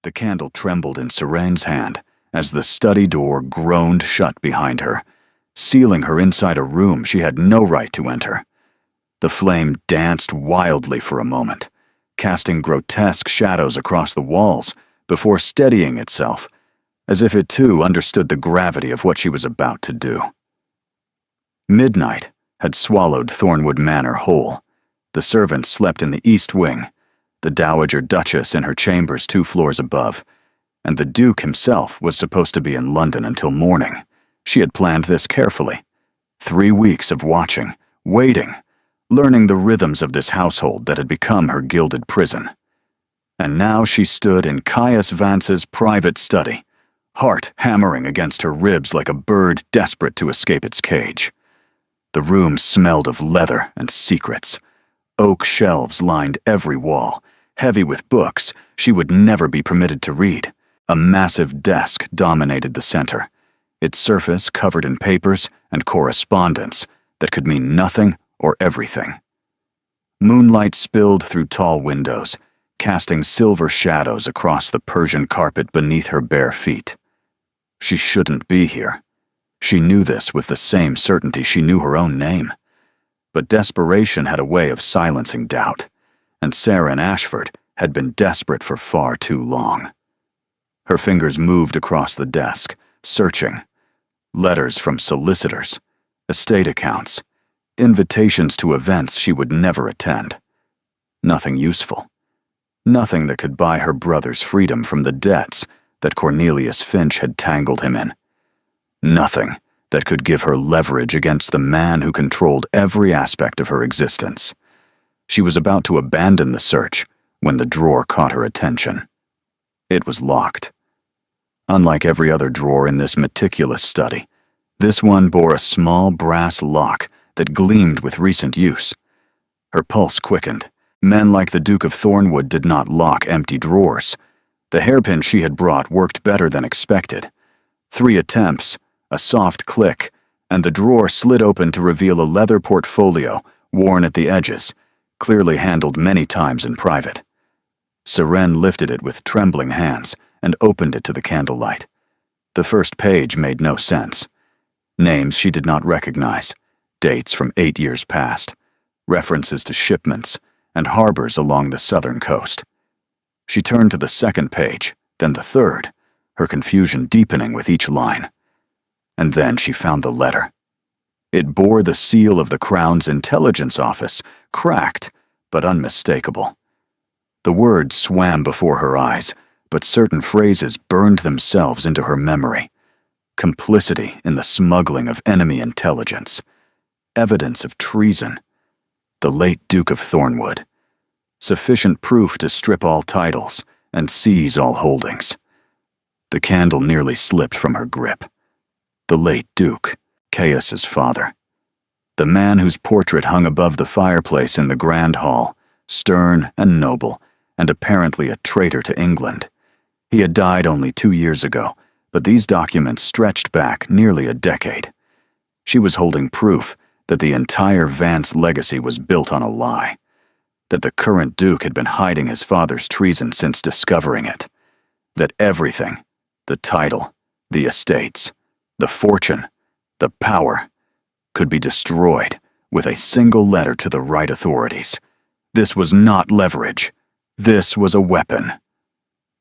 The candle trembled in Serene's hand as the study door groaned shut behind her, sealing her inside a room she had no right to enter. The flame danced wildly for a moment, casting grotesque shadows across the walls before steadying itself, as if it too understood the gravity of what she was about to do. Midnight had swallowed Thornwood Manor whole. The servants slept in the east wing, the Dowager Duchess in her chambers 2 floors above, and the Duke himself was supposed to be in London until morning. She had planned this carefully. 3 weeks of watching, waiting, learning the rhythms of this household that had become her gilded prison. And now she stood in Caius Vance's private study, heart hammering against her ribs like a bird desperate to escape its cage. The room smelled of leather and secrets. Oak shelves lined every wall, heavy with books she would never be permitted to read. A massive desk dominated the center, its surface covered in papers and correspondence that could mean nothing or everything. Moonlight spilled through tall windows, casting silver shadows across the Persian carpet beneath her bare feet. She shouldn't be here. She knew this with the same certainty she knew her own name. But desperation had a way of silencing doubt, and Sarah and Ashford had been desperate for far too long. Her fingers moved across the desk, searching. Letters from solicitors, estate accounts, invitations to events she would never attend. Nothing useful. Nothing that could buy her brother's freedom from the debts that Cornelius Finch had tangled him in. Nothing that could give her leverage against the man who controlled every aspect of her existence. She was about to abandon the search when the drawer caught her attention. It was locked. Unlike every other drawer in this meticulous study, this one bore a small brass lock that gleamed with recent use. Her pulse quickened. Men like the Duke of Thornwood did not lock empty drawers. The hairpin she had brought worked better than expected. 3 attempts, a soft click, and the drawer slid open to reveal a leather portfolio worn at the edges, clearly handled many times in private. Serene lifted it with trembling hands and opened it to the candlelight. The first page made no sense. Names she did not recognize, dates from 8 years past, references to shipments and harbors along the southern coast. She turned to the second page, then the third, her confusion deepening with each line. And then she found the letter. It bore the seal of the Crown's intelligence office, cracked but unmistakable. The words swam before her eyes, but certain phrases burned themselves into her memory. Complicity in the smuggling of enemy intelligence. Evidence of treason. The late Duke of Thornwood. Sufficient proof to strip all titles and seize all holdings. The candle nearly slipped from her grip. The late Duke, Caius's father. The man whose portrait hung above the fireplace in the Grand Hall, stern and noble, and apparently a traitor to England. He had died only 2 years ago, but these documents stretched back nearly a decade. She was holding proof that the entire Vance legacy was built on a lie, that the current Duke had been hiding his father's treason since discovering it, that everything, the title, the estates, the fortune, the power, could be destroyed with a single letter to the right authorities. This was not leverage. This was a weapon.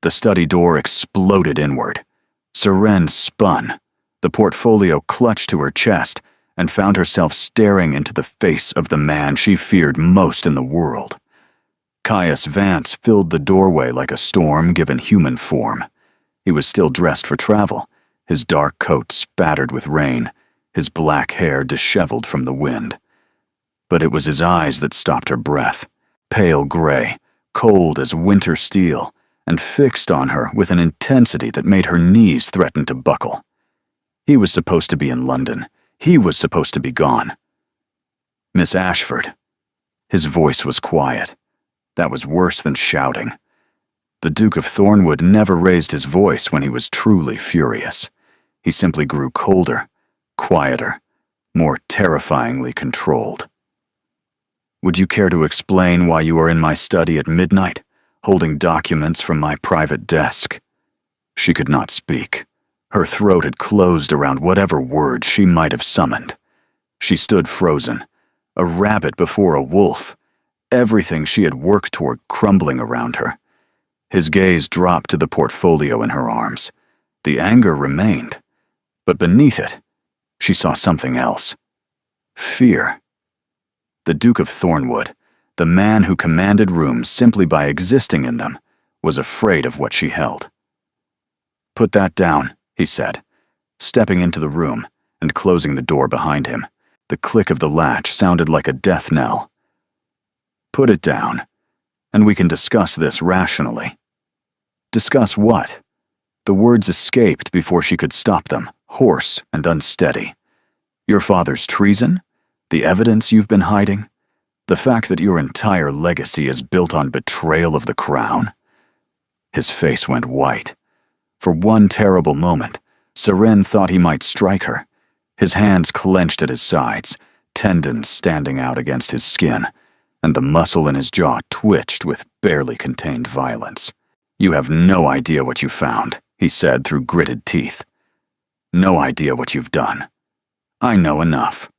The study door exploded inward. Serene spun. The portfolio clutched to her chest and found herself staring into the face of the man she feared most in the world. Caius Vance filled the doorway like a storm given human form. He was still dressed for travel, his dark coat spattered with rain, his black hair disheveled from the wind. But it was his eyes that stopped her breath, pale gray, cold as winter steel, and fixed on her with an intensity that made her knees threaten to buckle. He was supposed to be in London. He was supposed to be gone. Miss Ashford. His voice was quiet. That was worse than shouting. The Duke of Thornwood never raised his voice when he was truly furious. He simply grew colder, quieter, more terrifyingly controlled. Would you care to explain why you are in my study at midnight, holding documents from my private desk. She could not speak. Her throat had closed around whatever words she might have summoned. She stood frozen, a rabbit before a wolf, everything she had worked toward crumbling around her. His gaze dropped to the portfolio in her arms. The anger remained, but beneath it, she saw something else. Fear. The Duke of Thornwood, the man who commanded rooms simply by existing in them, was afraid of what she held. "Put that down," he said, stepping into the room and closing the door behind him. The click of the latch sounded like a death knell. "Put it down, and we can discuss this rationally." Discuss what? The words escaped before she could stop them, hoarse and unsteady. Your father's treason? The evidence you've been hiding? The fact that your entire legacy is built on betrayal of the crown? His face went white. For one terrible moment, Seren thought he might strike her. His hands clenched at his sides, tendons standing out against his skin, and the muscle in his jaw twitched with barely contained violence. "You have no idea what you found," he said through gritted teeth. "No idea what you've done. I know enough."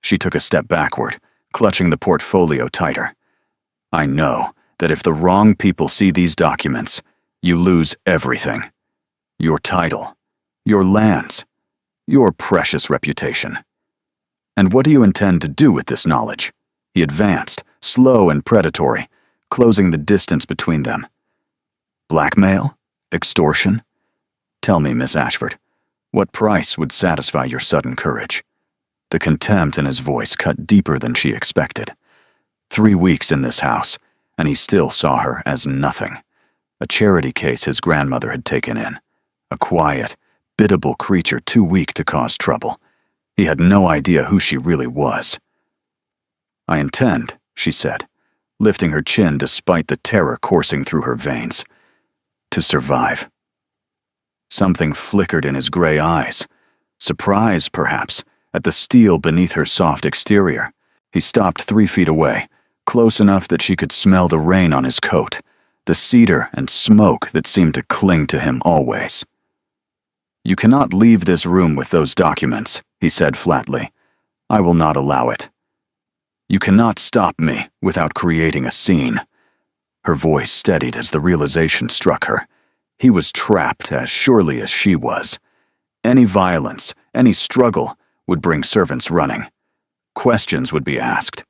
She took a step backward, clutching the portfolio tighter. "I know that if the wrong people see these documents, you lose everything. Your title, your lands, your precious reputation. And what do you intend to do with this knowledge?" He advanced, slow and predatory, closing the distance between them. "Blackmail? Extortion? Tell me, Miss Ashford, what price would satisfy your sudden courage?" The contempt in his voice cut deeper than she expected. 3 weeks in this house, and he still saw her as nothing. A charity case his grandmother had taken in. A quiet, biddable creature too weak to cause trouble. He had no idea who she really was. "I intend," she said, lifting her chin despite the terror coursing through her veins, "to survive." Something flickered in his gray eyes. Surprise, perhaps, at the steel beneath her soft exterior. He stopped 3 feet away, close enough that she could smell the rain on his coat, the cedar and smoke that seemed to cling to him always. "You cannot leave this room with those documents," he said flatly. "I will not allow it. You cannot stop me without creating a scene." Her voice steadied as the realization struck her. He was trapped as surely as she was. Any violence, any struggle, would bring servants running. Questions would be asked.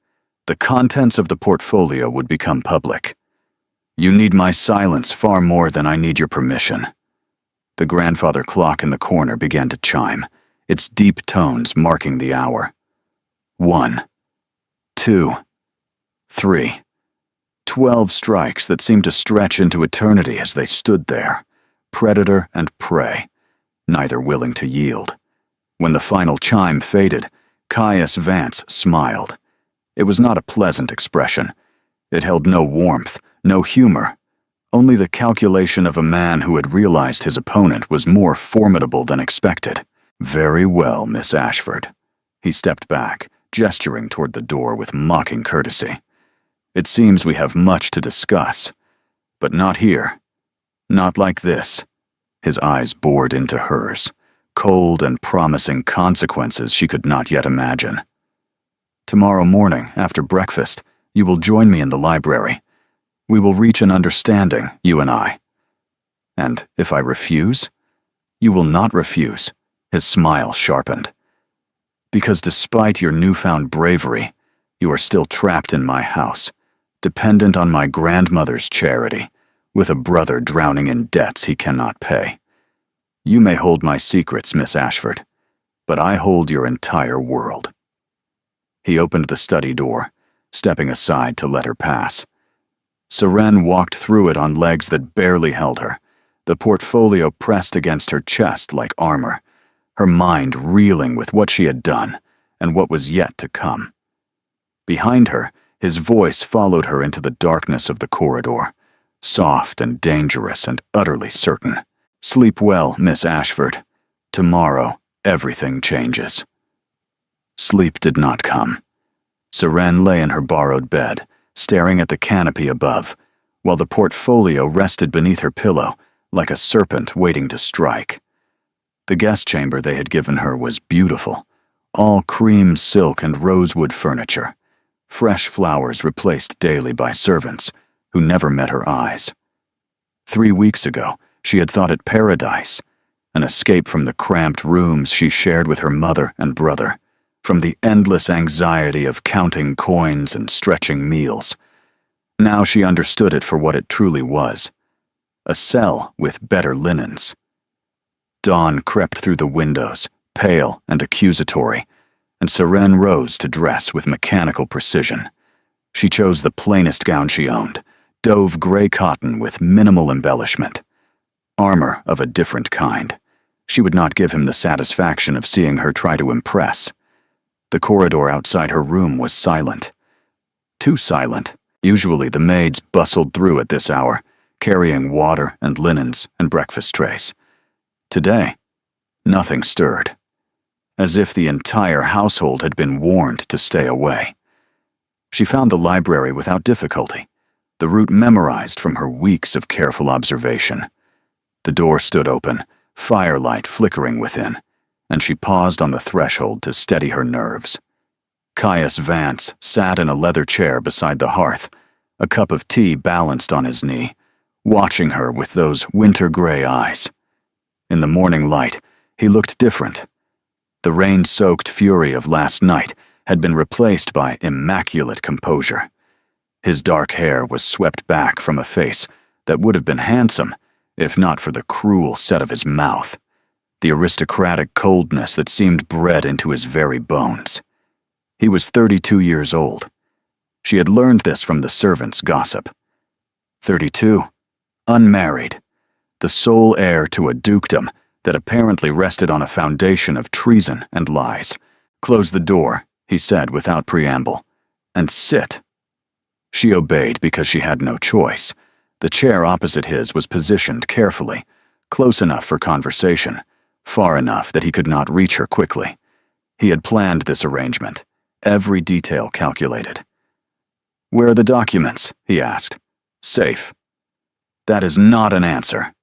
The contents of the portfolio would become public. "You need my silence far more than I need your permission." The grandfather clock in the corner began to chime, its deep tones marking the hour. 1, 2, 3. 12 strikes that seemed to stretch into eternity as they stood there, predator and prey, neither willing to yield. When the final chime faded, Caius Vance smiled. It was not a pleasant expression. It held no warmth, no humor, only the calculation of a man who had realized his opponent was more formidable than expected. "Very well, Miss Ashford." He stepped back, gesturing toward the door with mocking courtesy. "It seems we have much to discuss, but not here. Not like this." His eyes bored into hers, cold and promising consequences she could not yet imagine. "Tomorrow morning, after breakfast, you will join me in the library. We will reach an understanding, you and I. And if I refuse, you will not refuse." His smile sharpened. "Because despite your newfound bravery, you are still trapped in my house, dependent on my grandmother's charity, with a brother drowning in debts he cannot pay. You may hold my secrets, Miss Ashford, but I hold your entire world." He opened the study door, stepping aside to let her pass. Seren walked through it on legs that barely held her, the portfolio pressed against her chest like armor, her mind reeling with what she had done and what was yet to come. Behind her, his voice followed her into the darkness of the corridor, soft and dangerous and utterly certain. "Sleep well, Miss Ashford. Tomorrow, everything changes." Sleep did not come. Seren lay in her borrowed bed, staring at the canopy above, while the portfolio rested beneath her pillow like a serpent waiting to strike. The guest chamber they had given her was beautiful, all cream silk and rosewood furniture, fresh flowers replaced daily by servants who never met her eyes. 3 weeks ago, she had thought it paradise, an escape from the cramped rooms she shared with her mother and brother, from the endless anxiety of counting coins and stretching meals. Now she understood it for what it truly was, a cell with better linens. Dawn crept through the windows, pale and accusatory, and Seren rose to dress with mechanical precision. She chose the plainest gown she owned, dove gray cotton with minimal embellishment. Armor of a different kind. She would not give him the satisfaction of seeing her try to impress. The corridor outside her room was silent. Too silent. Usually the maids bustled through at this hour, carrying water and linens and breakfast trays. Today, nothing stirred, as if the entire household had been warned to stay away. She found the library without difficulty, the route memorized from her weeks of careful observation. The door stood open, firelight flickering within, and she paused on the threshold to steady her nerves. Caius Vance sat in a leather chair beside the hearth, a cup of tea balanced on his knee, watching her with those winter-gray eyes. In the morning light, he looked different. The rain-soaked fury of last night had been replaced by immaculate composure. His dark hair was swept back from a face that would have been handsome if not for the cruel set of his mouth, the aristocratic coldness that seemed bred into his very bones. He was 32 years old. She had learned this from the servants' gossip. 32, unmarried, the sole heir to a dukedom that apparently rested on a foundation of treason and lies. "Close the door," he said without preamble, "and sit." She obeyed because she had no choice. The chair opposite his was positioned carefully, close enough for conversation, far enough that he could not reach her quickly. He had planned this arrangement, every detail calculated. "Where are the documents?" he asked. "Safe." "That is not an answer."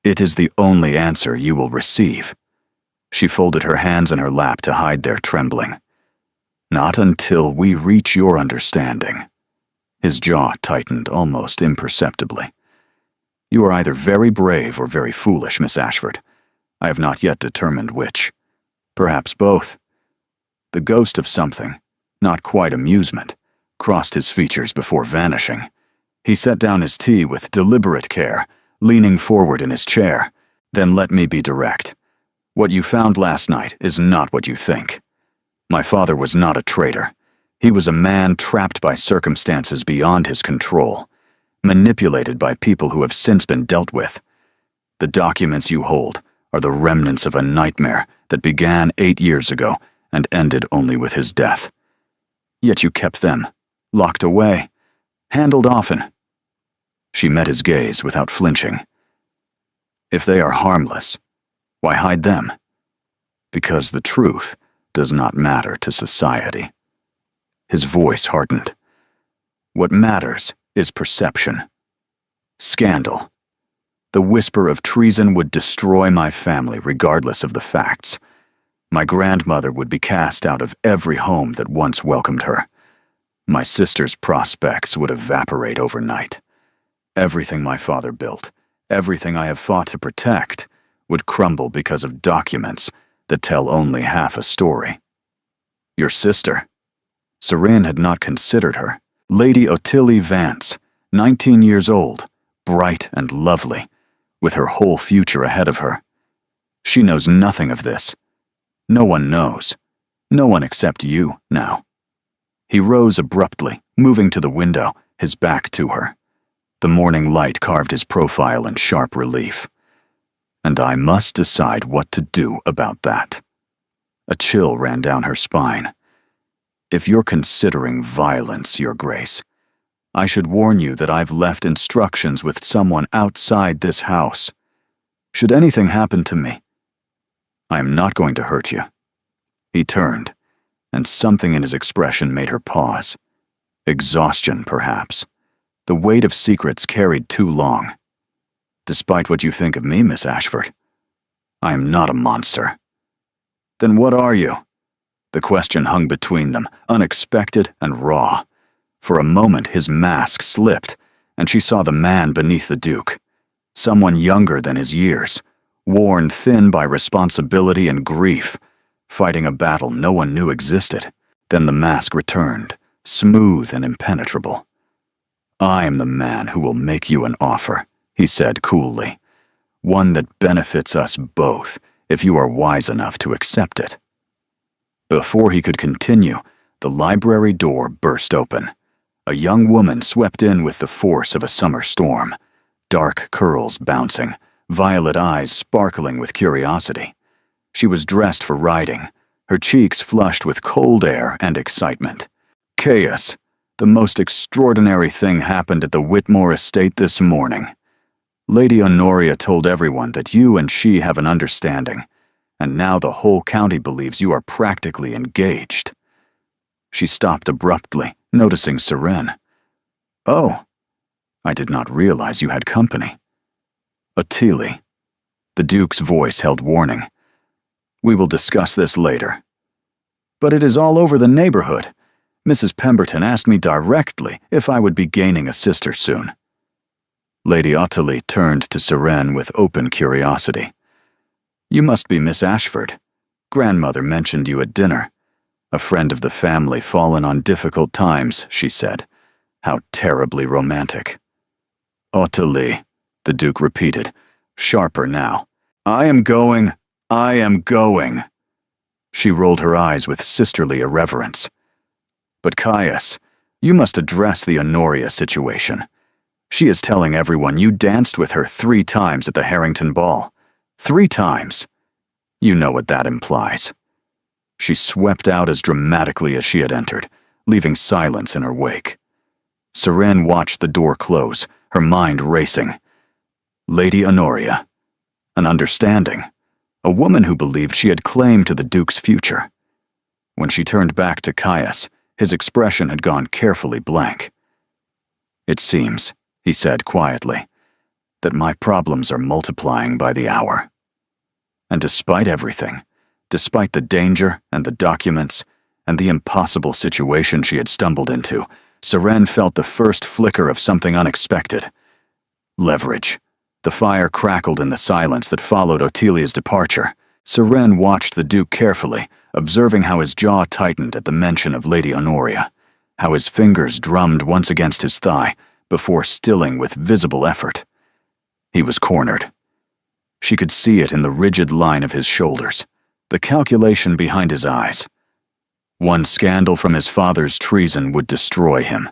"It is the only answer you will receive." She folded her hands in her lap to hide their trembling. "Not until we reach your understanding." His jaw tightened almost imperceptibly. "You are either very brave or very foolish, Miss Ashford. I have not yet determined which. Perhaps both." The ghost of something, not quite amusement, crossed his features before vanishing. He set down his tea with deliberate care, leaning forward in his chair. "Then let me be direct. What you found last night is not what you think. My father was not a traitor. He was a man trapped by circumstances beyond his control, manipulated by people who have since been dealt with. The documents you hold are the remnants of a nightmare that began 8 years ago and ended only with his death. Yet you kept them, locked away, handled often." She met his gaze without flinching. "If they are harmless, why hide them? Because the truth does not matter to society." His voice hardened. "What matters is perception. Scandal. The whisper of treason would destroy my family regardless of the facts. My grandmother would be cast out of every home that once welcomed her. My sister's prospects would evaporate overnight. Everything my father built, everything I have fought to protect, would crumble because of documents that tell only half a story. Your sister." Seren had not considered her. Lady Ottilie Vance, 19 years old, bright and lovely, with her whole future ahead of her. She knows nothing of this. No one knows. No one except you now. He rose abruptly, moving to the window, his back to her. The morning light carved his profile in sharp relief. "And I must decide what to do about that." A chill ran down her spine. "If you're considering violence, Your Grace, I should warn you that I've left instructions with someone outside this house. Should anything happen to me, I am not going to hurt you." He turned, and something in his expression made her pause. Exhaustion, perhaps. The weight of secrets carried too long. Despite what you think of me, Miss Ashford, I am not a monster. Then what are you? The question hung between them, unexpected and raw. For a moment his mask slipped, and she saw the man beneath the Duke. Someone younger than his years, worn thin by responsibility and grief, fighting a battle no one knew existed. Then the mask returned, smooth and impenetrable. I am the man who will make you an offer, he said coolly. One that benefits us both, if you are wise enough to accept it. Before he could continue, the library door burst open. A young woman swept in with the force of a summer storm, dark curls bouncing, violet eyes sparkling with curiosity. She was dressed for riding, her cheeks flushed with cold air and excitement. Chaos, the most extraordinary thing happened at the Whitmore estate this morning. Lady Honoria told everyone that you and she have an understanding, and now the whole county believes you are practically engaged. She stopped abruptly, noticing Seren. Oh, I did not realize you had company. Ottilie. The Duke's voice held warning. We will discuss this later. But it is all over the neighborhood. Mrs. Pemberton asked me directly if I would be gaining a sister soon. Lady Ottilie turned to Seren with open curiosity. You must be Miss Ashford. Grandmother mentioned you at dinner. A friend of the family fallen on difficult times, she said. How terribly romantic. Ottilie, the Duke repeated, sharper now. I am going. She rolled her eyes with sisterly irreverence. But Caius, you must address the Honoria situation. She is telling everyone you danced with her 3 times at the Harrington ball. 3 times. You know what that implies. She swept out as dramatically as she had entered, leaving silence in her wake. Seren watched the door close, her mind racing. Lady Honoria. An understanding. A woman who believed she had claim to the Duke's future. When she turned back to Caius, his expression had gone carefully blank. It seems, he said quietly, that my problems are multiplying by the hour. And despite everything, despite the danger and the documents and the impossible situation she had stumbled into, Seren felt the first flicker of something unexpected. Leverage. The fire crackled in the silence that followed Ottilia's departure. Seren watched the Duke carefully, observing how his jaw tightened at the mention of Lady Honoria, how his fingers drummed once against his thigh before stilling with visible effort. He was cornered. She could see it in the rigid line of his shoulders, the calculation behind his eyes. One scandal from his father's treason would destroy him.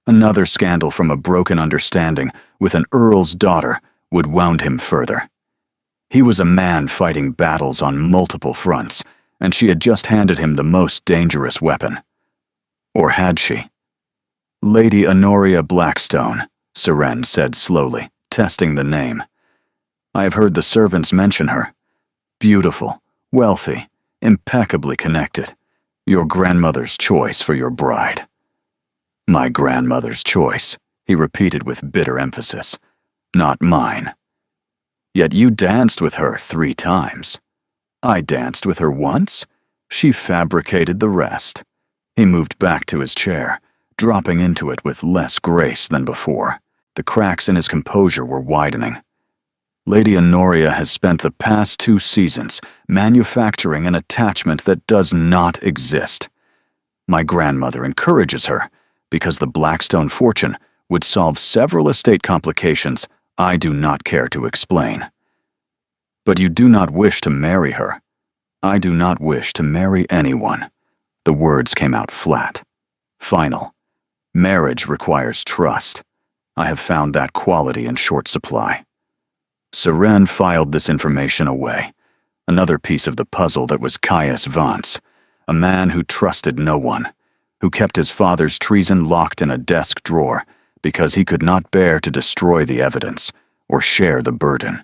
Another scandal from a broken understanding with an earl's daughter would wound him further. He was a man fighting battles on multiple fronts, and she had just handed him the most dangerous weapon. Or had she? Lady Honoria Blackstone, Seren said slowly, testing the name. I have heard the servants mention her. Beautiful, wealthy, impeccably connected. Your grandmother's choice for your bride. My grandmother's choice, he repeated with bitter emphasis. Not mine. Yet you danced with her 3 times. I danced with her once. She fabricated the rest. He moved back to his chair, dropping into it with less grace than before. The cracks in his composure were widening. Lady Honoria has spent the past 2 seasons manufacturing an attachment that does not exist. My grandmother encourages her, because the Blackstone fortune would solve several estate complications I do not care to explain. But you do not wish to marry her. I do not wish to marry anyone. The words came out flat. Final. Marriage requires trust. I have found that quality in short supply. Seren filed this information away. Another piece of the puzzle that was Caius Vance, a man who trusted no one, who kept his father's treason locked in a desk drawer because he could not bear to destroy the evidence or share the burden,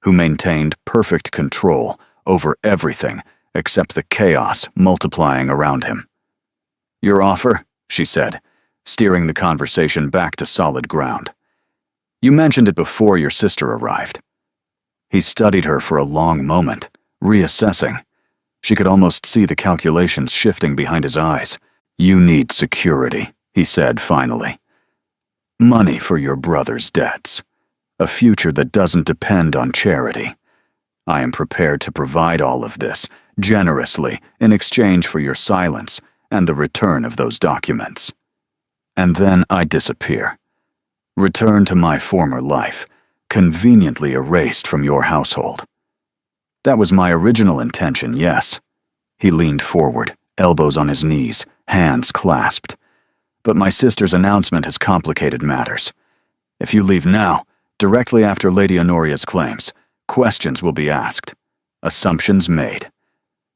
who maintained perfect control over everything except the chaos multiplying around him. Your offer, she said, steering the conversation back to solid ground. You mentioned it before your sister arrived. He studied her for a long moment, reassessing. She could almost see the calculations shifting behind his eyes. You need security, he said finally. Money for your brother's debts. A future that doesn't depend on charity. I am prepared to provide all of this, generously, in exchange for your silence and the return of those documents. And then I disappear. Return to my former life, conveniently erased from your household. That was my original intention, yes. He leaned forward, elbows on his knees, hands clasped. But my sister's announcement has complicated matters. If you leave now, directly after Lady Honoria's claims, questions will be asked, assumptions made.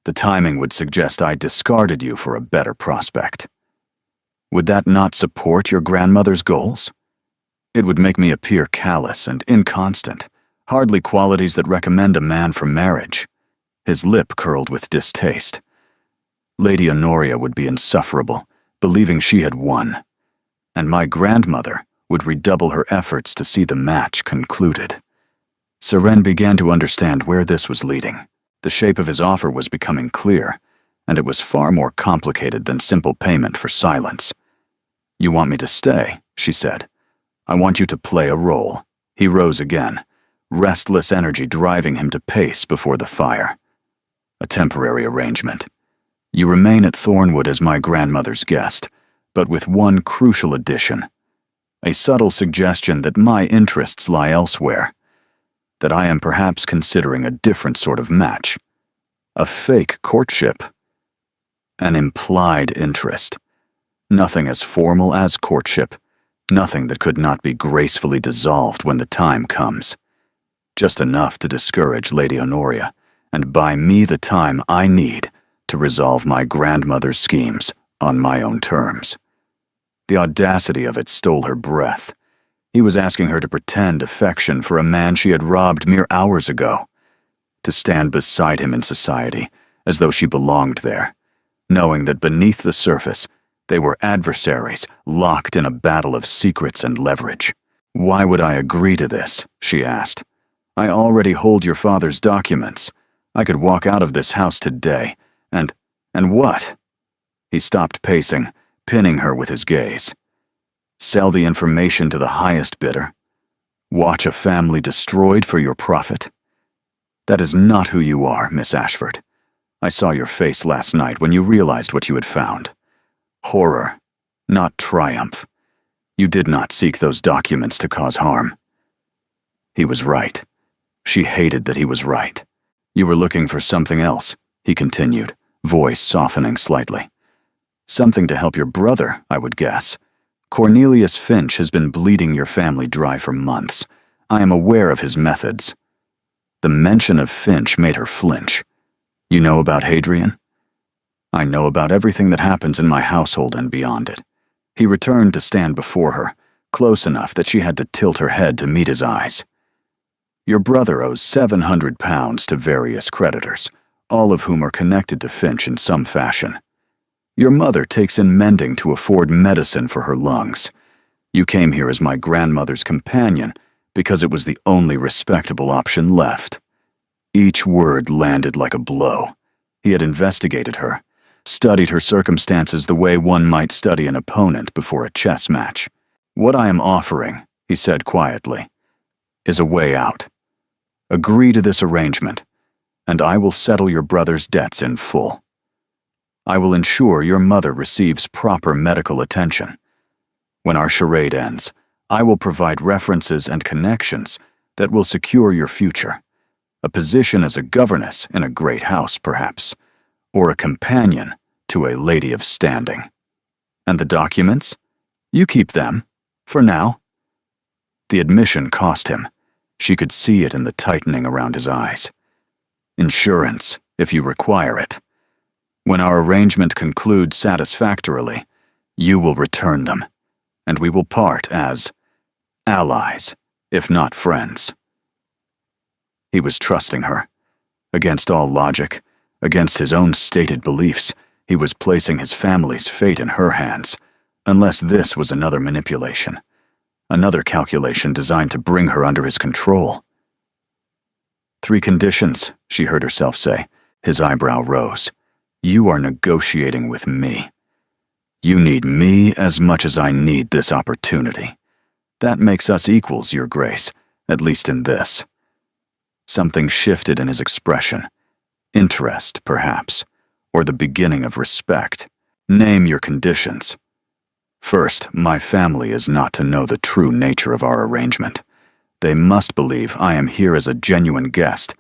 The timing would suggest I discarded you for a better prospect. Would that not support your grandmother's goals? It would make me appear callous and inconstant, hardly qualities that recommend a man for marriage. His lip curled with distaste. Lady Honoria would be insufferable, believing she had won, and my grandmother would redouble her efforts to see the match concluded. Seren began to understand where this was leading. The shape of his offer was becoming clear, and it was far more complicated than simple payment for silence. You want me to stay, she said. I want you to play a role. He rose again, restless energy driving him to pace before the fire. A temporary arrangement. You remain at Thornwood as my grandmother's guest, but with one crucial addition. A subtle suggestion that my interests lie elsewhere. That I am perhaps considering a different sort of match. A fake courtship. An implied interest. Nothing as formal as courtship. Nothing that could not be gracefully dissolved when the time comes. Just enough to discourage Lady Honoria, and buy me the time I need to resolve my grandmother's schemes on my own terms. The audacity of it stole her breath. He was asking her to pretend affection for a man she had robbed mere hours ago. To stand beside him in society, as though she belonged there, knowing that beneath the surface, they were adversaries locked in a battle of secrets and leverage. Why would I agree to this? She asked. I already hold your father's documents. I could walk out of this house today, and what? He stopped pacing, pinning her with his gaze. Sell the information to the highest bidder? Watch a family destroyed for your profit? That is not who you are, Miss Ashford. I saw your face last night when you realized what you had found. Horror, not triumph. You did not seek those documents to cause harm. He was right. She hated that he was right. You were looking for something else, he continued, voice softening slightly. Something to help your brother, I would guess. Cornelius Finch has been bleeding your family dry for months. I am aware of his methods. The mention of Finch made her flinch. You know about Hadrian? I know about everything that happens in my household and beyond it. He returned to stand before her, close enough that she had to tilt her head to meet his eyes. Your brother owes £700 to various creditors, all of whom are connected to Finch in some fashion. Your mother takes in mending to afford medicine for her lungs. You came here as my grandmother's companion because it was the only respectable option left. Each word landed like a blow. He had investigated her, studied her circumstances the way one might study an opponent before a chess match. What I am offering, he said quietly, is a way out. Agree to this arrangement, and I will settle your brother's debts in full. I will ensure your mother receives proper medical attention. When our charade ends, I will provide references and connections that will secure your future. A position as a governess in a great house, perhaps, or a companion to a lady of standing. And the documents? You keep them, for now. The admission cost him. She could see it in the tightening around his eyes. Insurance, if you require it. When our arrangement concludes satisfactorily, you will return them, and we will part as allies, if not friends. He was trusting her. Against all logic, against his own stated beliefs, he was placing his family's fate in her hands, Unless this was another manipulation. Another calculation designed to bring her under his control. 3 conditions, she heard herself say. His eyebrow rose. You are negotiating with me. You need me as much as I need this opportunity. That makes us equals, Your Grace, at least in this. Something shifted in his expression. Interest, perhaps, or the beginning of respect. Name your conditions. First, my family is not to know the true nature of our arrangement. They must believe I am here as a genuine guest,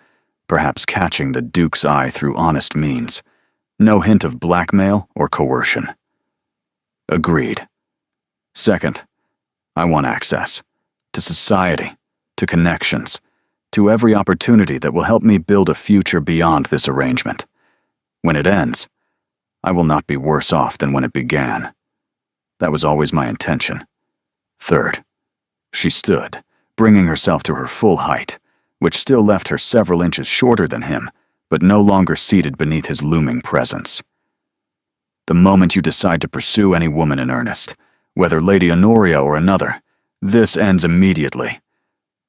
perhaps catching the Duke's eye through honest means. No hint of blackmail or coercion. Agreed. Second, I want access to society, to connections, to every opportunity that will help me build a future beyond this arrangement. When it ends, I will not be worse off than when it began. That was always my intention. Third, she stood, bringing herself to her full height, which still left her several inches shorter than him, but no longer seated beneath his looming presence. The moment you decide to pursue any woman in earnest, whether Lady Honoria or another, this ends immediately.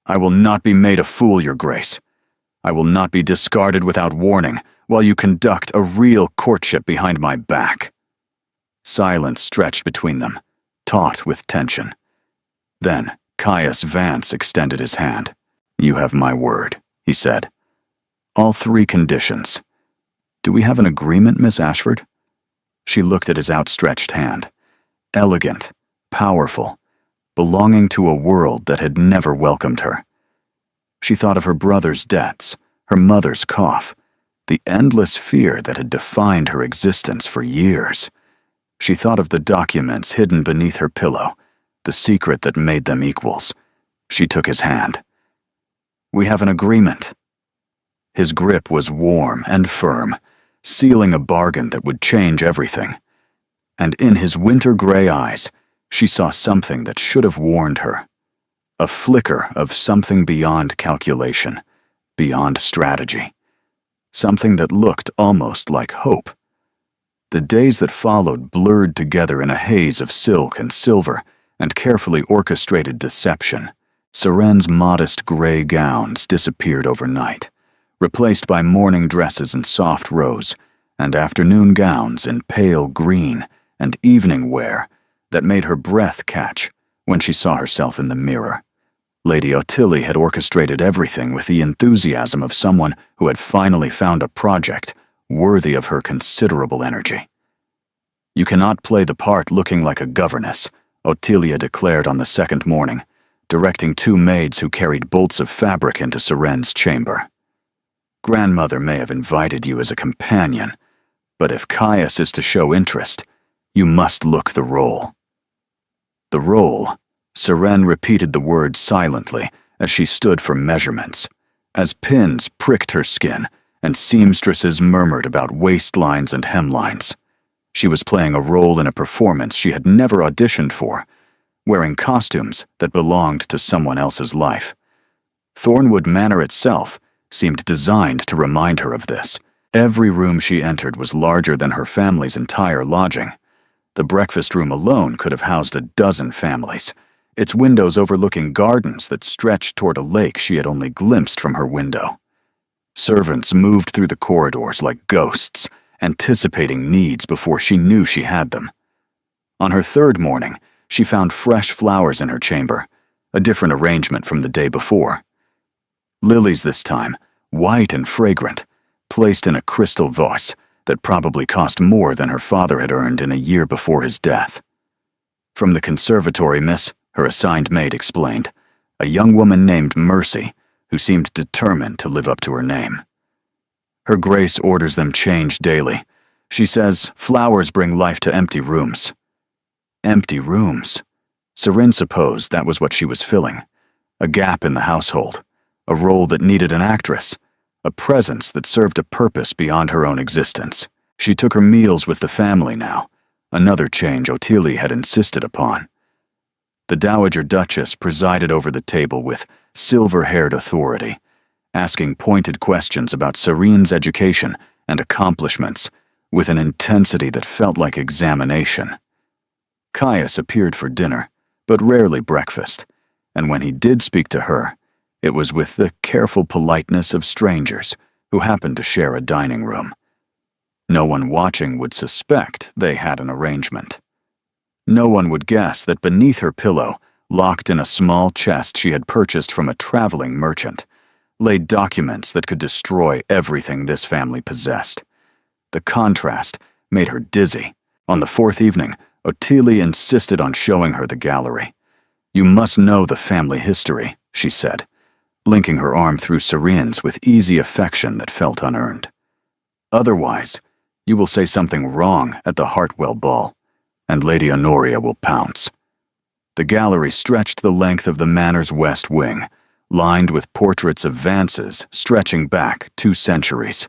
I will not be made a fool, Your Grace. I will not be discarded without warning while you conduct a real courtship behind my back. Silence stretched between them, taut with tension. Then Caius Vance extended his hand. You have my word, he said. All 3 conditions. Do we have an agreement, Miss Ashford? She looked at his outstretched hand. Elegant, powerful, belonging to a world that had never welcomed her. She thought of her brother's debts, her mother's cough, the endless fear that had defined her existence for years. She thought of the documents hidden beneath her pillow, the secret that made them equals. She took his hand. We have an agreement. His grip was warm and firm, sealing a bargain that would change everything. And in his winter-gray eyes, she saw something that should have warned her. A flicker of something beyond calculation, beyond strategy. Something that looked almost like hope. The days that followed blurred together in a haze of silk and silver and carefully orchestrated deception. Seren's modest gray gowns disappeared overnight, replaced by morning dresses in soft rose and afternoon gowns in pale green and evening wear that made her breath catch when she saw herself in the mirror. Lady Ottilie had orchestrated everything with the enthusiasm of someone who had finally found a project worthy of her considerable energy. You cannot play the part looking like a governess, Ottilia declared on the second morning, directing 2 maids who carried bolts of fabric into Seren's chamber. Grandmother may have invited you as a companion, but if Caius is to show interest, you must look the role. The role, Seren repeated the word silently as she stood for measurements, as pins pricked her skin and seamstresses murmured about waistlines and hemlines. She was playing a role in a performance she had never auditioned for, wearing costumes that belonged to someone else's life. Thornwood Manor itself seemed designed to remind her of this. Every room she entered was larger than her family's entire lodging. The breakfast room alone could have housed a dozen families, its windows overlooking gardens that stretched toward a lake she had only glimpsed from her window. Servants moved through the corridors like ghosts, anticipating needs before she knew she had them. On her 3rd morning, she found fresh flowers in her chamber, a different arrangement from the day before. Lilies this time, white and fragrant, placed in a crystal vase that probably cost more than her father had earned in a year before his death. From the conservatory, miss, her assigned maid explained, a young woman named Mercy, who seemed determined to live up to her name. Her Grace orders them changed daily. She says flowers bring life to empty rooms. Empty rooms. Seren supposed that was what she was filling. A gap in the household, a role that needed an actress, a presence that served a purpose beyond her own existence. She took her meals with the family now, another change Ottilie had insisted upon. The Dowager Duchess presided over the table with silver-haired authority, asking pointed questions about Serene's education and accomplishments with an intensity that felt like examination. Caius appeared for dinner, but rarely breakfast, and when he did speak to her, it was with the careful politeness of strangers who happened to share a dining room. No one watching would suspect they had an arrangement. No one would guess that beneath her pillow, locked in a small chest she had purchased from a traveling merchant, lay documents that could destroy everything this family possessed. The contrast made her dizzy. On the fourth evening, Ottilie insisted on showing her the gallery. "You must know the family history," she said, linking her arm through Serene's with easy affection that felt unearned. "Otherwise, you will say something wrong at the Hartwell ball, and Lady Honoria will pounce." The gallery stretched the length of the manor's west wing, lined with portraits of Vances stretching back 2 centuries.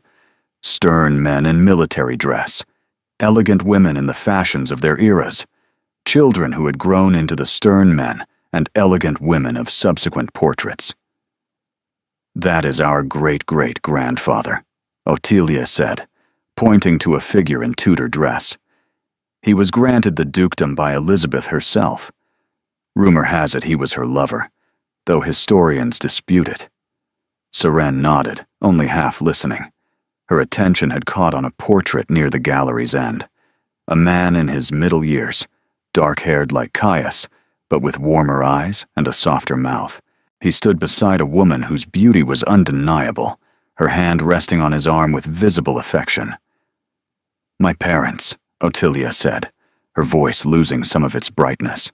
Stern men in military dress, elegant women in the fashions of their eras, children who had grown into the stern men and elegant women of subsequent portraits. "That is our great-great-grandfather," Ottilie said, pointing to a figure in Tudor dress. "He was granted the dukedom by Elizabeth herself. Rumor has it he was her lover, though historians dispute it." Serene nodded, only half listening. Her attention had caught on a portrait near the gallery's end. A man in his middle years, dark-haired like Caius, but with warmer eyes and a softer mouth. He stood beside a woman whose beauty was undeniable, her hand resting on his arm with visible affection. "My parents," Ottilie said, her voice losing some of its brightness.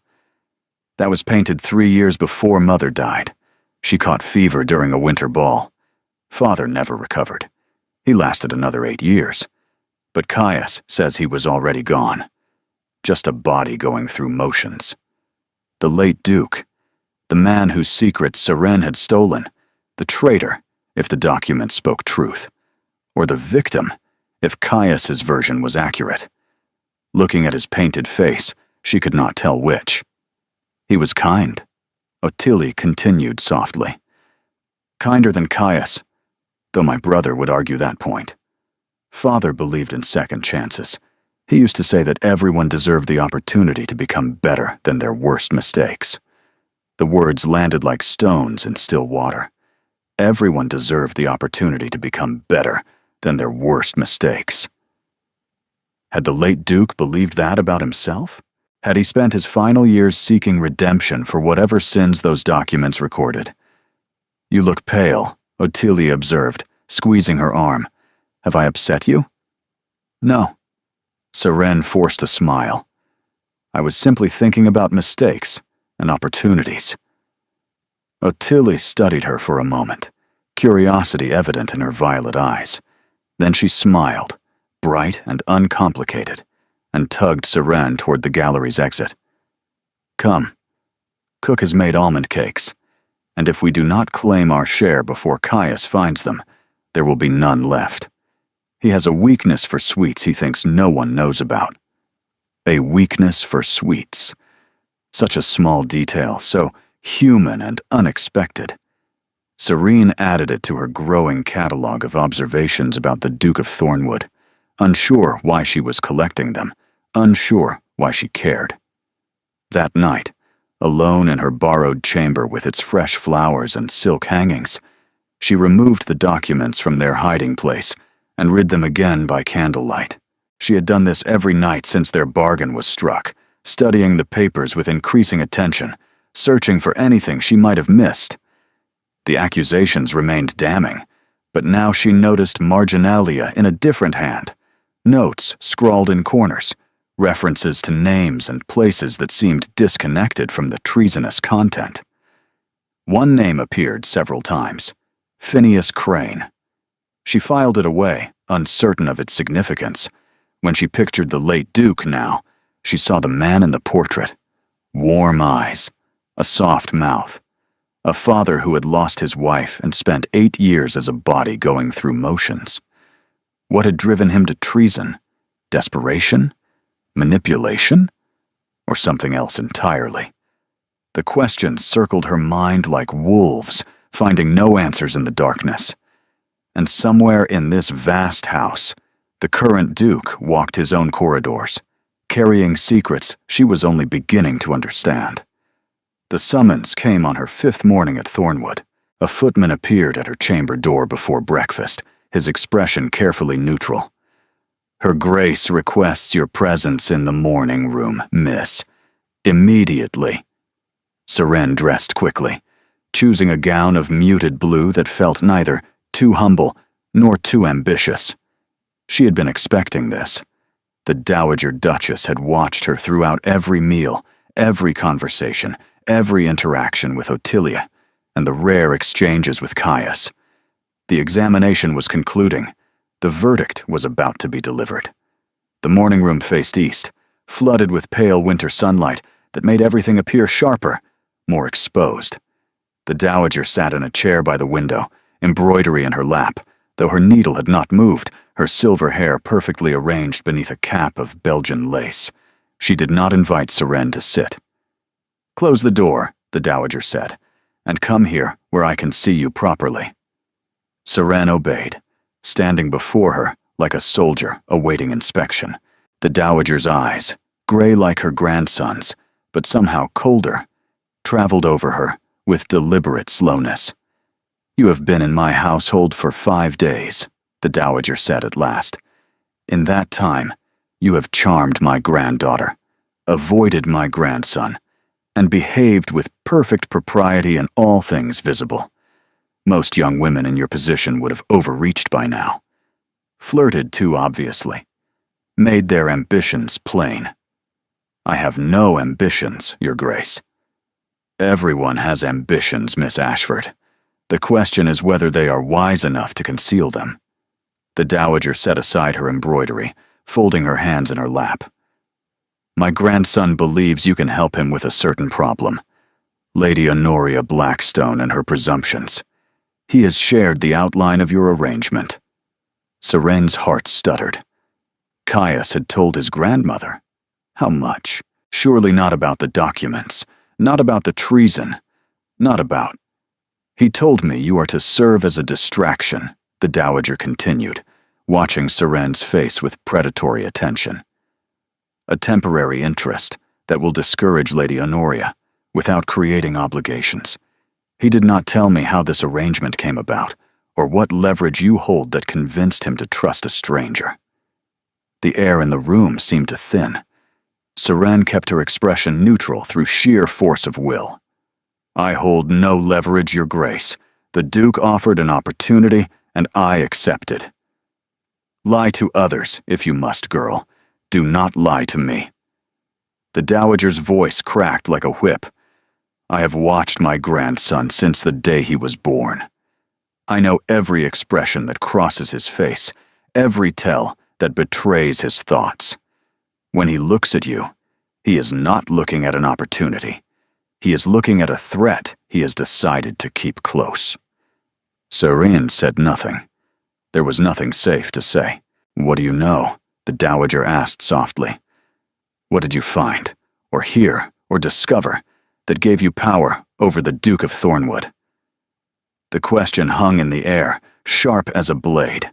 "That was painted 3 years before Mother died. She caught fever during a winter ball. Father never recovered. He lasted another 8 years. But Caius says he was already gone. Just a body going through motions. The late Duke, the man whose secrets Serene had stolen, the traitor, if the documents spoke truth, or the victim, if Caius's version was accurate. Looking at his painted face, she could not tell which. He was kind," Ottilie continued softly. "Kinder than Caius, though my brother would argue that point. Father believed in second chances. He used to say that everyone deserved the opportunity to become better than their worst mistakes. The words landed like stones in still water. Everyone deserved the opportunity to become better than their worst mistakes." Had the late Duke believed that about himself? Had he spent his final years seeking redemption for whatever sins those documents recorded? "You look pale," Ottilie observed, squeezing her arm. "Have I upset you?" "No." Serene forced a smile. "I was simply thinking about mistakes and opportunities." Ottilie studied her for a moment, curiosity evident in her violet eyes. Then she smiled, bright and uncomplicated, and tugged Serene toward the gallery's exit. "Come. Cook has made almond cakes, and if we do not claim our share before Caius finds them, there will be none left. He has a weakness for sweets he thinks no one knows about." A weakness for sweets. Such a small detail, so human and unexpected. Serene added it to her growing catalog of observations about the Duke of Thornwood, unsure why she was collecting them, unsure why she cared. That night, alone in her borrowed chamber with its fresh flowers and silk hangings, she removed the documents from their hiding place and read them again by candlelight. She had done this every night since their bargain was struck, studying the papers with increasing attention, searching for anything she might have missed. The accusations remained damning, but now she noticed marginalia in a different hand, notes scrawled in corners, references to names and places that seemed disconnected from the treasonous content. One name appeared several times: Phineas Crane. She filed it away, uncertain of its significance. When she pictured the late Duke now, she saw the man in the portrait. Warm eyes, a soft mouth. A father who had lost his wife and spent 8 years as a body going through motions. What had driven him to treason? Desperation? Manipulation? Or something else entirely? The questions circled her mind like wolves, finding no answers in the darkness. And somewhere in this vast house, the current Duke walked his own corridors, carrying secrets she was only beginning to understand. The summons came on her 5th morning at Thornwood. A footman appeared at her chamber door before breakfast, his expression carefully neutral. "Her Grace requests your presence in the morning room, miss. Immediately." Seren dressed quickly, choosing a gown of muted blue that felt neither too humble nor too ambitious. She had been expecting this. The Dowager Duchess had watched her throughout every meal, every conversation, every interaction with Ottilia, and the rare exchanges with Caius. The examination was concluding. The verdict was about to be delivered. The morning room faced east, flooded with pale winter sunlight that made everything appear sharper, more exposed. The Dowager sat in a chair by the window, embroidery in her lap, though her needle had not moved, her silver hair perfectly arranged beneath a cap of Belgian lace. She did not invite Seren to sit. "Close the door," the Dowager said, "and come here where I can see you properly." Seren obeyed, standing before her like a soldier awaiting inspection. The Dowager's eyes, gray like her grandson's, but somehow colder, traveled over her with deliberate slowness. "You have been in my household for 5 days," the Dowager said at last. "In that time, you have charmed my granddaughter, avoided my grandson, and behaved with perfect propriety in all things visible. Most young women in your position would have overreached by now. Flirted too obviously. Made their ambitions plain. I have no ambitions, Your Grace." "Everyone has ambitions, Miss Ashford. The question is whether they are wise enough to conceal them." The Dowager set aside her embroidery, folding her hands in her lap. "My grandson believes you can help him with a certain problem. Lady Honoria Blackstone and her presumptions. He has shared the outline of your arrangement." Seren's heart stuttered. Caius had told his grandmother. How much? Surely not about the documents, not about the treason, not about... "He told me you are to serve as a distraction," the Dowager continued, watching Seren's face with predatory attention. "A temporary interest that will discourage Lady Honoria without creating obligations. He did not tell me how this arrangement came about, or what leverage you hold that convinced him to trust a stranger." The air in the room seemed to thin. Seren kept her expression neutral through sheer force of will. "I hold no leverage, Your Grace. The Duke offered an opportunity, and I accepted. Lie to others, if you must, girl. Do not lie to me." The Dowager's voice cracked like a whip. "I have watched my grandson since the day he was born. I know every expression that crosses his face, every tell that betrays his thoughts. When he looks at you, he is not looking at an opportunity. He is looking at a threat he has decided to keep close." Seren said nothing. There was nothing safe to say. "What do you know?" the Dowager asked softly. "What did you find, or hear, or discover, that gave you power over the Duke of Thornwood?" The question hung in the air, sharp as a blade.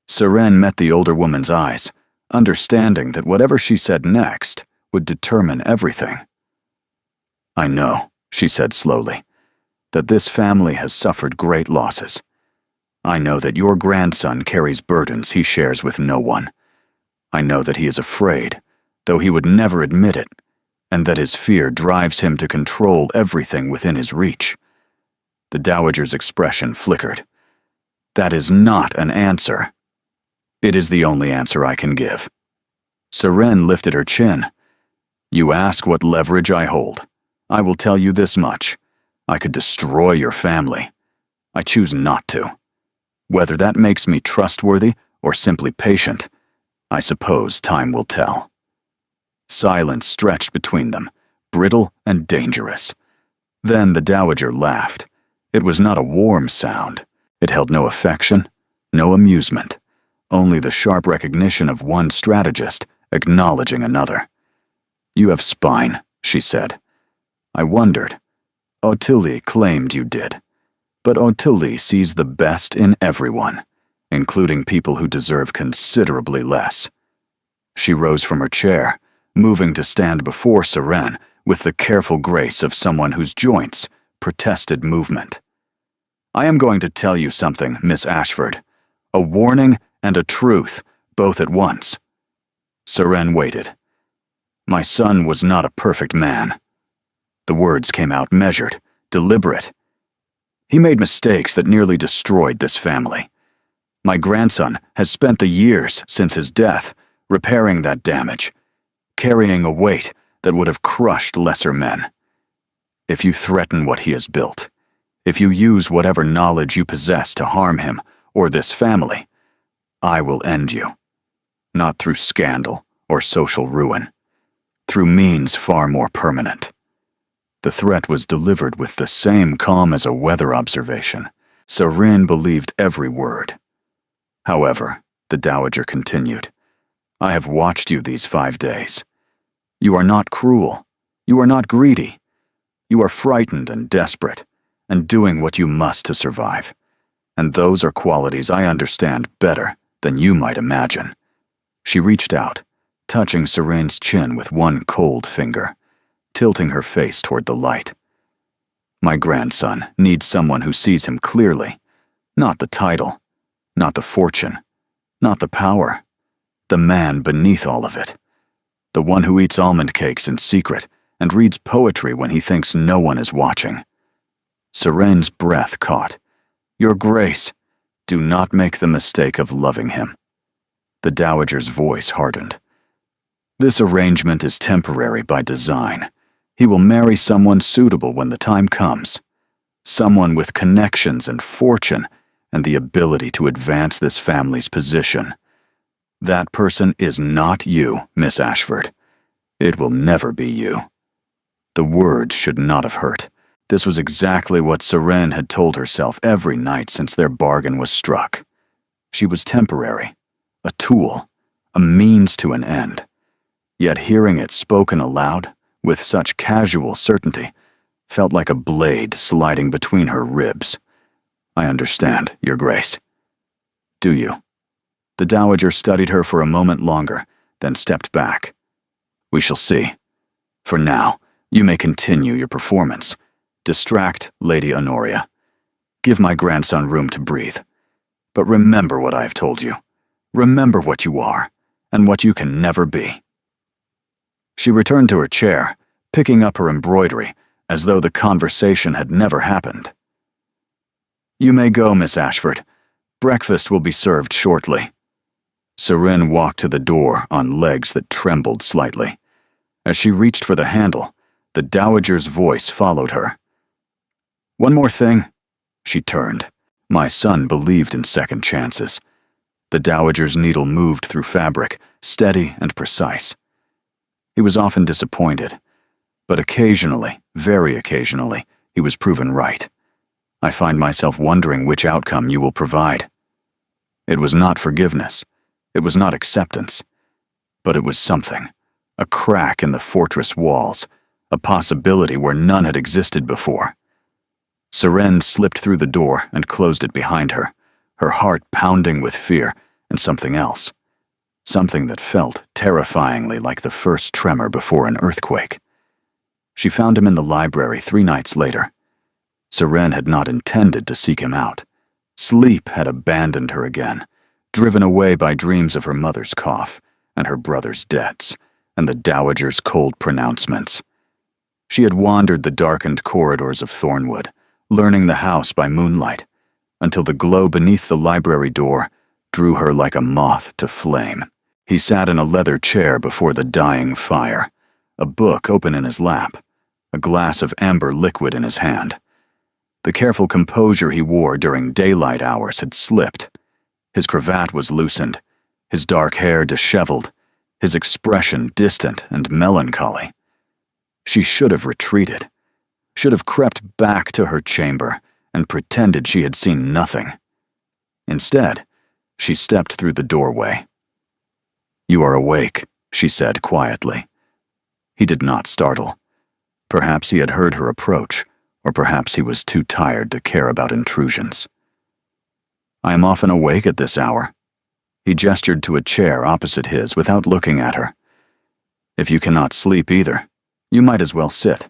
Seren met the older woman's eyes, understanding that whatever she said next would determine everything. "I know," she said slowly, "that this family has suffered great losses. I know that your grandson carries burdens he shares with no one. I know that he is afraid, though he would never admit it, and that his fear drives him to control everything within his reach." The Dowager's expression flickered. "That is not an answer." "It is the only answer I can give." Seren lifted her chin. "You ask what leverage I hold. I will tell you this much. I could destroy your family. I choose not to. Whether that makes me trustworthy or simply patient, I suppose time will tell." Silence stretched between them, brittle and dangerous. Then the Dowager laughed. It was not a warm sound. It held no affection, no amusement, only the sharp recognition of one strategist acknowledging another. "You have spine," she said. "I wondered. Ottilie claimed you did. But Ottilie sees the best in everyone, including people who deserve considerably less." She rose from her chair, moving to stand before Seren with the careful grace of someone whose joints protested movement. "I am going to tell you something, Miss Ashford. A warning and a truth, both at once." Seren waited. "My son was not a perfect man." The words came out measured, deliberate. "He made mistakes that nearly destroyed this family. My grandson has spent the years since his death repairing that damage, carrying a weight that would have crushed lesser men. If you threaten what he has built, if you use whatever knowledge you possess to harm him or this family, I will end you. Not through scandal or social ruin, through means far more permanent." The threat was delivered with the same calm as a weather observation. Seren believed every word. "However," the Dowager continued, "I have watched you these 5 days. You are not cruel. You are not greedy. You are frightened and desperate, and doing what you must to survive. And those are qualities I understand better than you might imagine." She reached out, touching Serene's chin with one cold finger, tilting her face toward the light. "My grandson needs someone who sees him clearly, not the title, not the fortune, not the power, the man beneath all of it, the one who eats almond cakes in secret and reads poetry when he thinks no one is watching." Serene's breath caught. "Your Grace, do not make the mistake of loving him." The Dowager's voice hardened. "This arrangement is temporary by design. He will marry someone suitable when the time comes. Someone with connections and fortune and the ability to advance this family's position. That person is not you, Miss Ashford. It will never be you." The words should not have hurt. This was exactly what Seren had told herself every night since their bargain was struck. She was temporary, a tool, a means to an end. Yet hearing it spoken aloud, with such casual certainty, felt like a blade sliding between her ribs. "I understand, Your Grace." "Do you?" The Dowager studied her for a moment longer, then stepped back. "We shall see. For now, you may continue your performance. Distract Lady Honoria. Give my grandson room to breathe. But remember what I have told you. Remember what you are, and what you can never be." She returned to her chair, picking up her embroidery, as though the conversation had never happened. "You may go, Miss Ashford. Breakfast will be served shortly." Seren walked to the door on legs that trembled slightly. As she reached for the handle, the Dowager's voice followed her. "One more thing." She turned. My son believed in second chances. The Dowager's needle moved through fabric, steady and precise. He was often disappointed, but occasionally, very occasionally, he was proven right. "I find myself wondering which outcome you will provide." It was not forgiveness. It was not acceptance. But it was something. A crack in the fortress walls, a possibility where none had existed before. Seren slipped through the door and closed it behind her, her heart pounding with fear and something else. Something that felt terrifyingly like the first tremor before an earthquake. She found him in the library 3 nights later. Seren had not intended to seek him out. Sleep had abandoned her again, driven away by dreams of her mother's cough, and her brother's debts, and the Dowager's cold pronouncements. She had wandered the darkened corridors of Thornwood, learning the house by moonlight, until the glow beneath the library door drew her like a moth to flame. He sat in a leather chair before the dying fire, a book open in his lap, a glass of amber liquid in his hand. The careful composure he wore during daylight hours had slipped. His cravat was loosened, his dark hair disheveled, his expression distant and melancholy. She should have retreated, should have crept back to her chamber and pretended she had seen nothing. Instead, she stepped through the doorway. "You are awake," she said quietly. He did not startle. Perhaps he had heard her approach, or perhaps he was too tired to care about intrusions. "I am often awake at this hour." He gestured to a chair opposite his without looking at her. If you cannot sleep either, you might as well sit.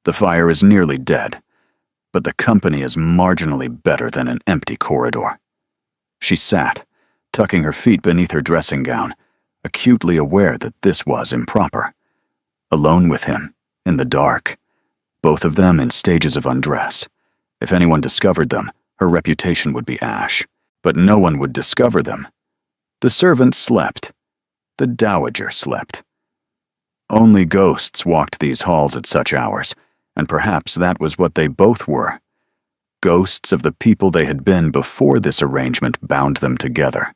The fire is nearly dead, but the company is marginally better than an empty corridor. She sat, tucking her feet beneath her dressing gown, acutely aware that this was improper. Alone with him, in the dark, both of them in stages of undress. If anyone discovered them, her reputation would be ash. But no one would discover them. The servant slept. The dowager slept. Only ghosts walked these halls at such hours, and perhaps that was what they both were. Ghosts of the people they had been before this arrangement bound them together.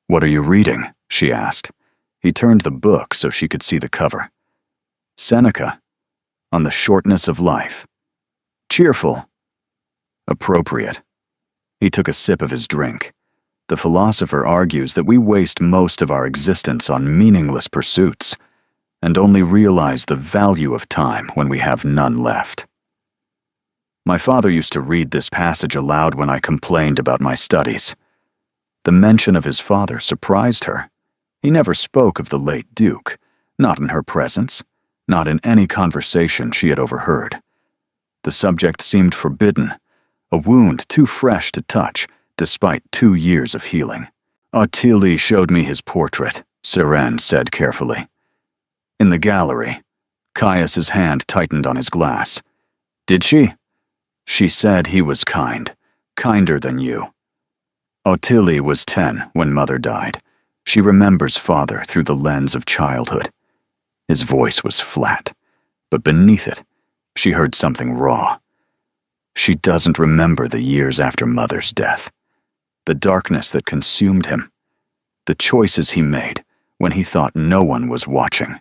"What are you reading?" she asked. He turned the book so she could see the cover. Seneca, on the shortness of life. Cheerful. Appropriate. He took a sip of his drink. The philosopher argues that we waste most of our existence on meaningless pursuits, and only realize the value of time when we have none left. My father used to read this passage aloud when I complained about my studies. The mention of his father surprised her. He never spoke of the late Duke, not in her presence, not in any conversation she had overheard. The subject seemed forbidden, a wound too fresh to touch, despite 2 years of healing. "Ottilie showed me his portrait," Seren said carefully. In the gallery, Caius's hand tightened on his glass. "Did she?" "She said he was kind, kinder than you." Ottilie was 10 when Mother died. She remembers Father through the lens of childhood. His voice was flat, but beneath it, she heard something raw. She doesn't remember the years after Mother's death, the darkness that consumed him, the choices he made when he thought no one was watching.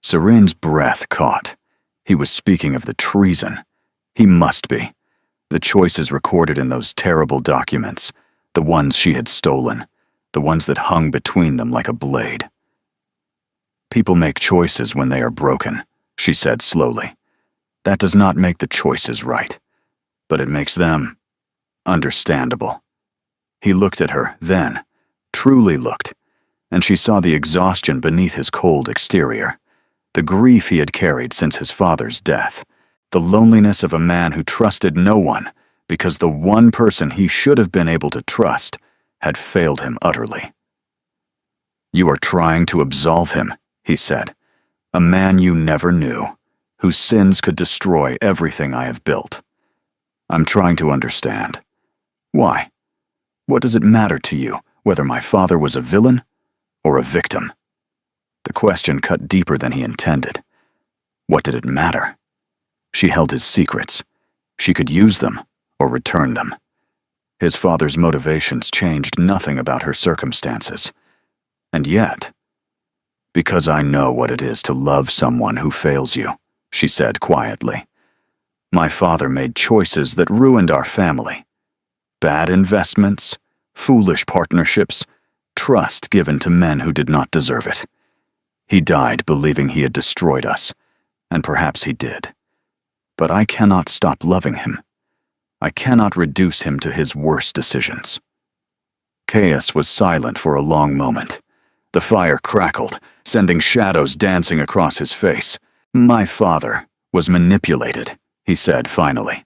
Serene's breath caught. He was speaking of the treason. He must be. The choices recorded in those terrible documents, the ones she had stolen, the ones that hung between them like a blade. "People make choices when they are broken," she said slowly. "That does not make the choices right, but it makes them understandable." He looked at her then, truly looked, and she saw the exhaustion beneath his cold exterior, the grief he had carried since his father's death, the loneliness of a man who trusted no one because the one person he should have been able to trust had failed him utterly. "You are trying to absolve him," he said, "a man you never knew, whose sins could destroy everything I have built. I'm trying to understand. Why? What does it matter to you whether my father was a villain or a victim?" The question cut deeper than he intended. What did it matter? She held his secrets. She could use them or return them. His father's motivations changed nothing about her circumstances. And yet, "Because I know what it is to love someone who fails you," she said quietly. "My father made choices that ruined our family. Bad investments, foolish partnerships, trust given to men who did not deserve it. He died believing he had destroyed us, and perhaps he did. But I cannot stop loving him. I cannot reduce him to his worst decisions." Caius was silent for a long moment. The fire crackled, sending shadows dancing across his face. "My father was manipulated," he said finally.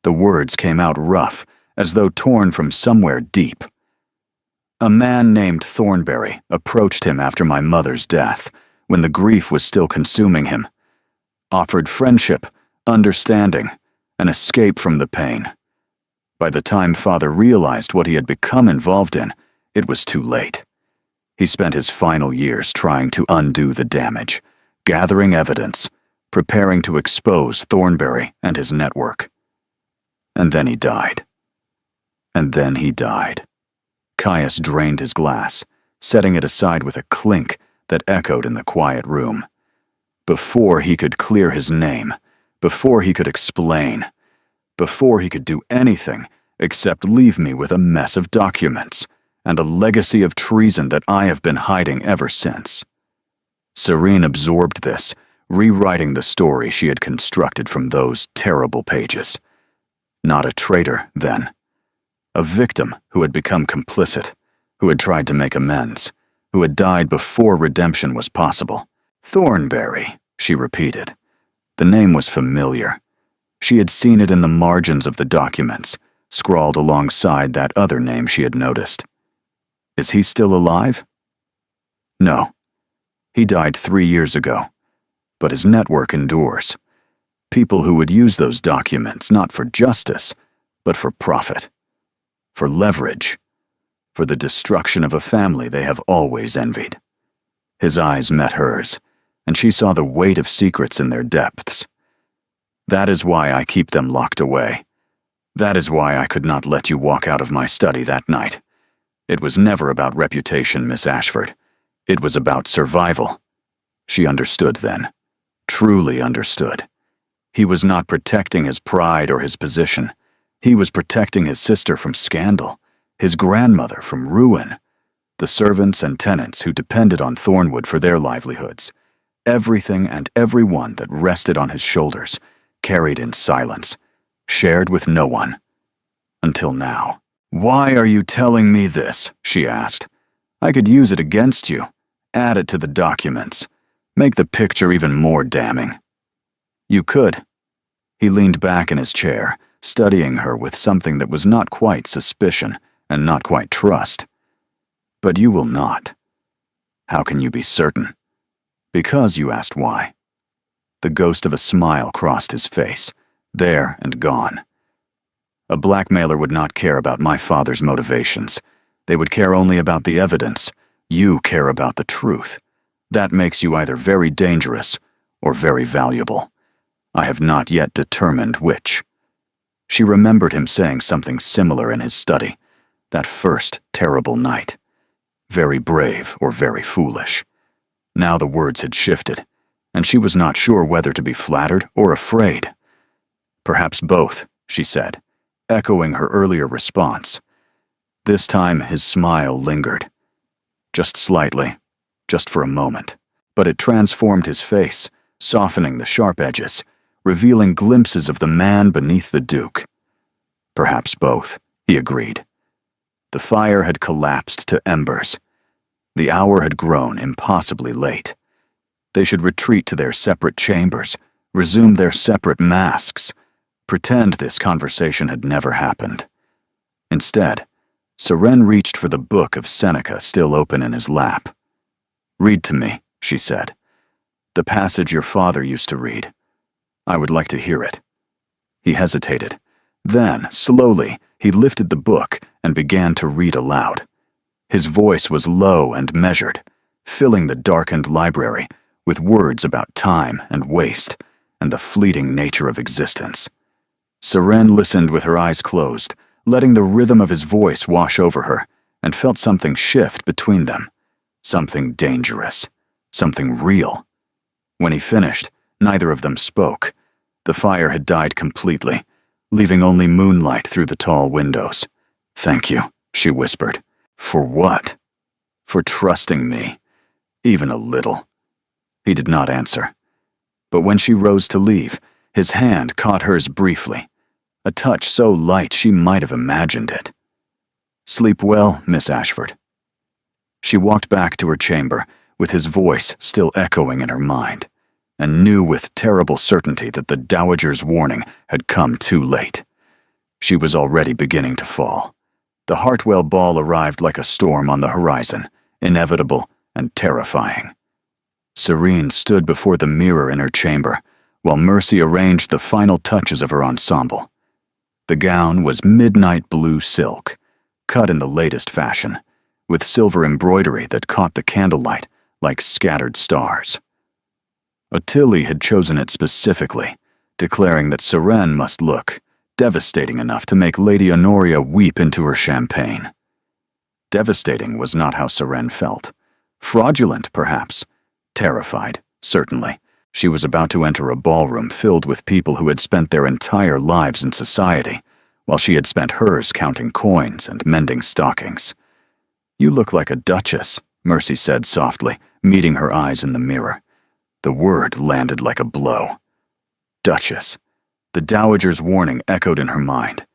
The words came out rough, as though torn from somewhere deep. "A man named Thornberry approached him after my mother's death, when the grief was still consuming him. Offered friendship, understanding, an escape from the pain. By the time Father realized what he had become involved in, it was too late. He spent his final years trying to undo the damage, gathering evidence, preparing to expose Thornberry and his network. And then he died. And then he died." Caius drained his glass, setting it aside with a clink that echoed in the quiet room. Before he could clear his name, before he could explain, before he could do anything except leave me with a mess of documents and a legacy of treason that I have been hiding ever since. Serene absorbed this, rewriting the story she had constructed from those terrible pages. Not a traitor, then. A victim who had become complicit, who had tried to make amends, who had died before redemption was possible. Thornberry, she repeated. The name was familiar. She had seen it in the margins of the documents, scrawled alongside that other name she had noticed. Is he still alive? No. He died 3 years ago. But his network endures. People who would use those documents not for justice, but for profit, for leverage, for the destruction of a family they have always envied. His eyes met hers, and she saw the weight of secrets in their depths. That is why I keep them locked away. That is why I could not let you walk out of my study that night. It was never about reputation, Miss Ashford. It was about survival. She understood then. Truly understood. He was not protecting his pride or his position. He was protecting his sister from scandal, his grandmother from ruin, the servants and tenants who depended on Thornwood for their livelihoods. Everything and everyone that rested on his shoulders, carried in silence, shared with no one. Until now. Why are you telling me this? She asked. I could use it against you, add it to the documents, make the picture even more damning. You could. He leaned back in his chair, studying her with something that was not quite suspicion and not quite trust. But you will not. How can you be certain? Because you asked why. The ghost of a smile crossed his face, there and gone. A blackmailer would not care about my father's motivations. They would care only about the evidence. You care about the truth. That makes you either very dangerous or very valuable. I have not yet determined which. She remembered him saying something similar in his study, that first terrible night. Very brave or very foolish. Now the words had shifted, and she was not sure whether to be flattered or afraid. Perhaps both, she said, echoing her earlier response. This time his smile lingered. Just slightly, just for a moment. But it transformed his face, softening the sharp edges, revealing glimpses of the man beneath the Duke. Perhaps both, he agreed. The fire had collapsed to embers. The hour had grown impossibly late. They should retreat to their separate chambers, resume their separate masks, pretend this conversation had never happened. Instead, Seren reached for the book of Seneca still open in his lap. Read to me, she said. The passage your father used to read. I would like to hear it. He hesitated. Then, slowly, he lifted the book and began to read aloud. His voice was low and measured, filling the darkened library with words about time and waste and the fleeting nature of existence. Seren listened with her eyes closed, letting the rhythm of his voice wash over her, and felt something shift between them. Something dangerous. Something real. When he finished, neither of them spoke. The fire had died completely, leaving only moonlight through the tall windows. Thank you, she whispered. For what? For trusting me. Even a little. He did not answer. But when she rose to leave, his hand caught hers briefly, a touch so light she might have imagined it. Sleep well, Miss Ashford. She walked back to her chamber, with his voice still echoing in her mind, and knew with terrible certainty that the Dowager's warning had come too late. She was already beginning to fall. The Hartwell ball arrived like a storm on the horizon, inevitable and terrifying. Serene stood before the mirror in her chamber, while Mercy arranged the final touches of her ensemble. The gown was midnight blue silk, cut in the latest fashion, with silver embroidery that caught the candlelight like scattered stars. Ottilie had chosen it specifically, declaring that Seren must look devastating enough to make Lady Honoria weep into her champagne. Devastating was not how Seren felt. Fraudulent, perhaps. Terrified, certainly. She was about to enter a ballroom filled with people who had spent their entire lives in society, while she had spent hers counting coins and mending stockings. You look like a duchess, Mercy said softly, meeting her eyes in the mirror. The word landed like a blow. Duchess. The Dowager's warning echoed in her mind.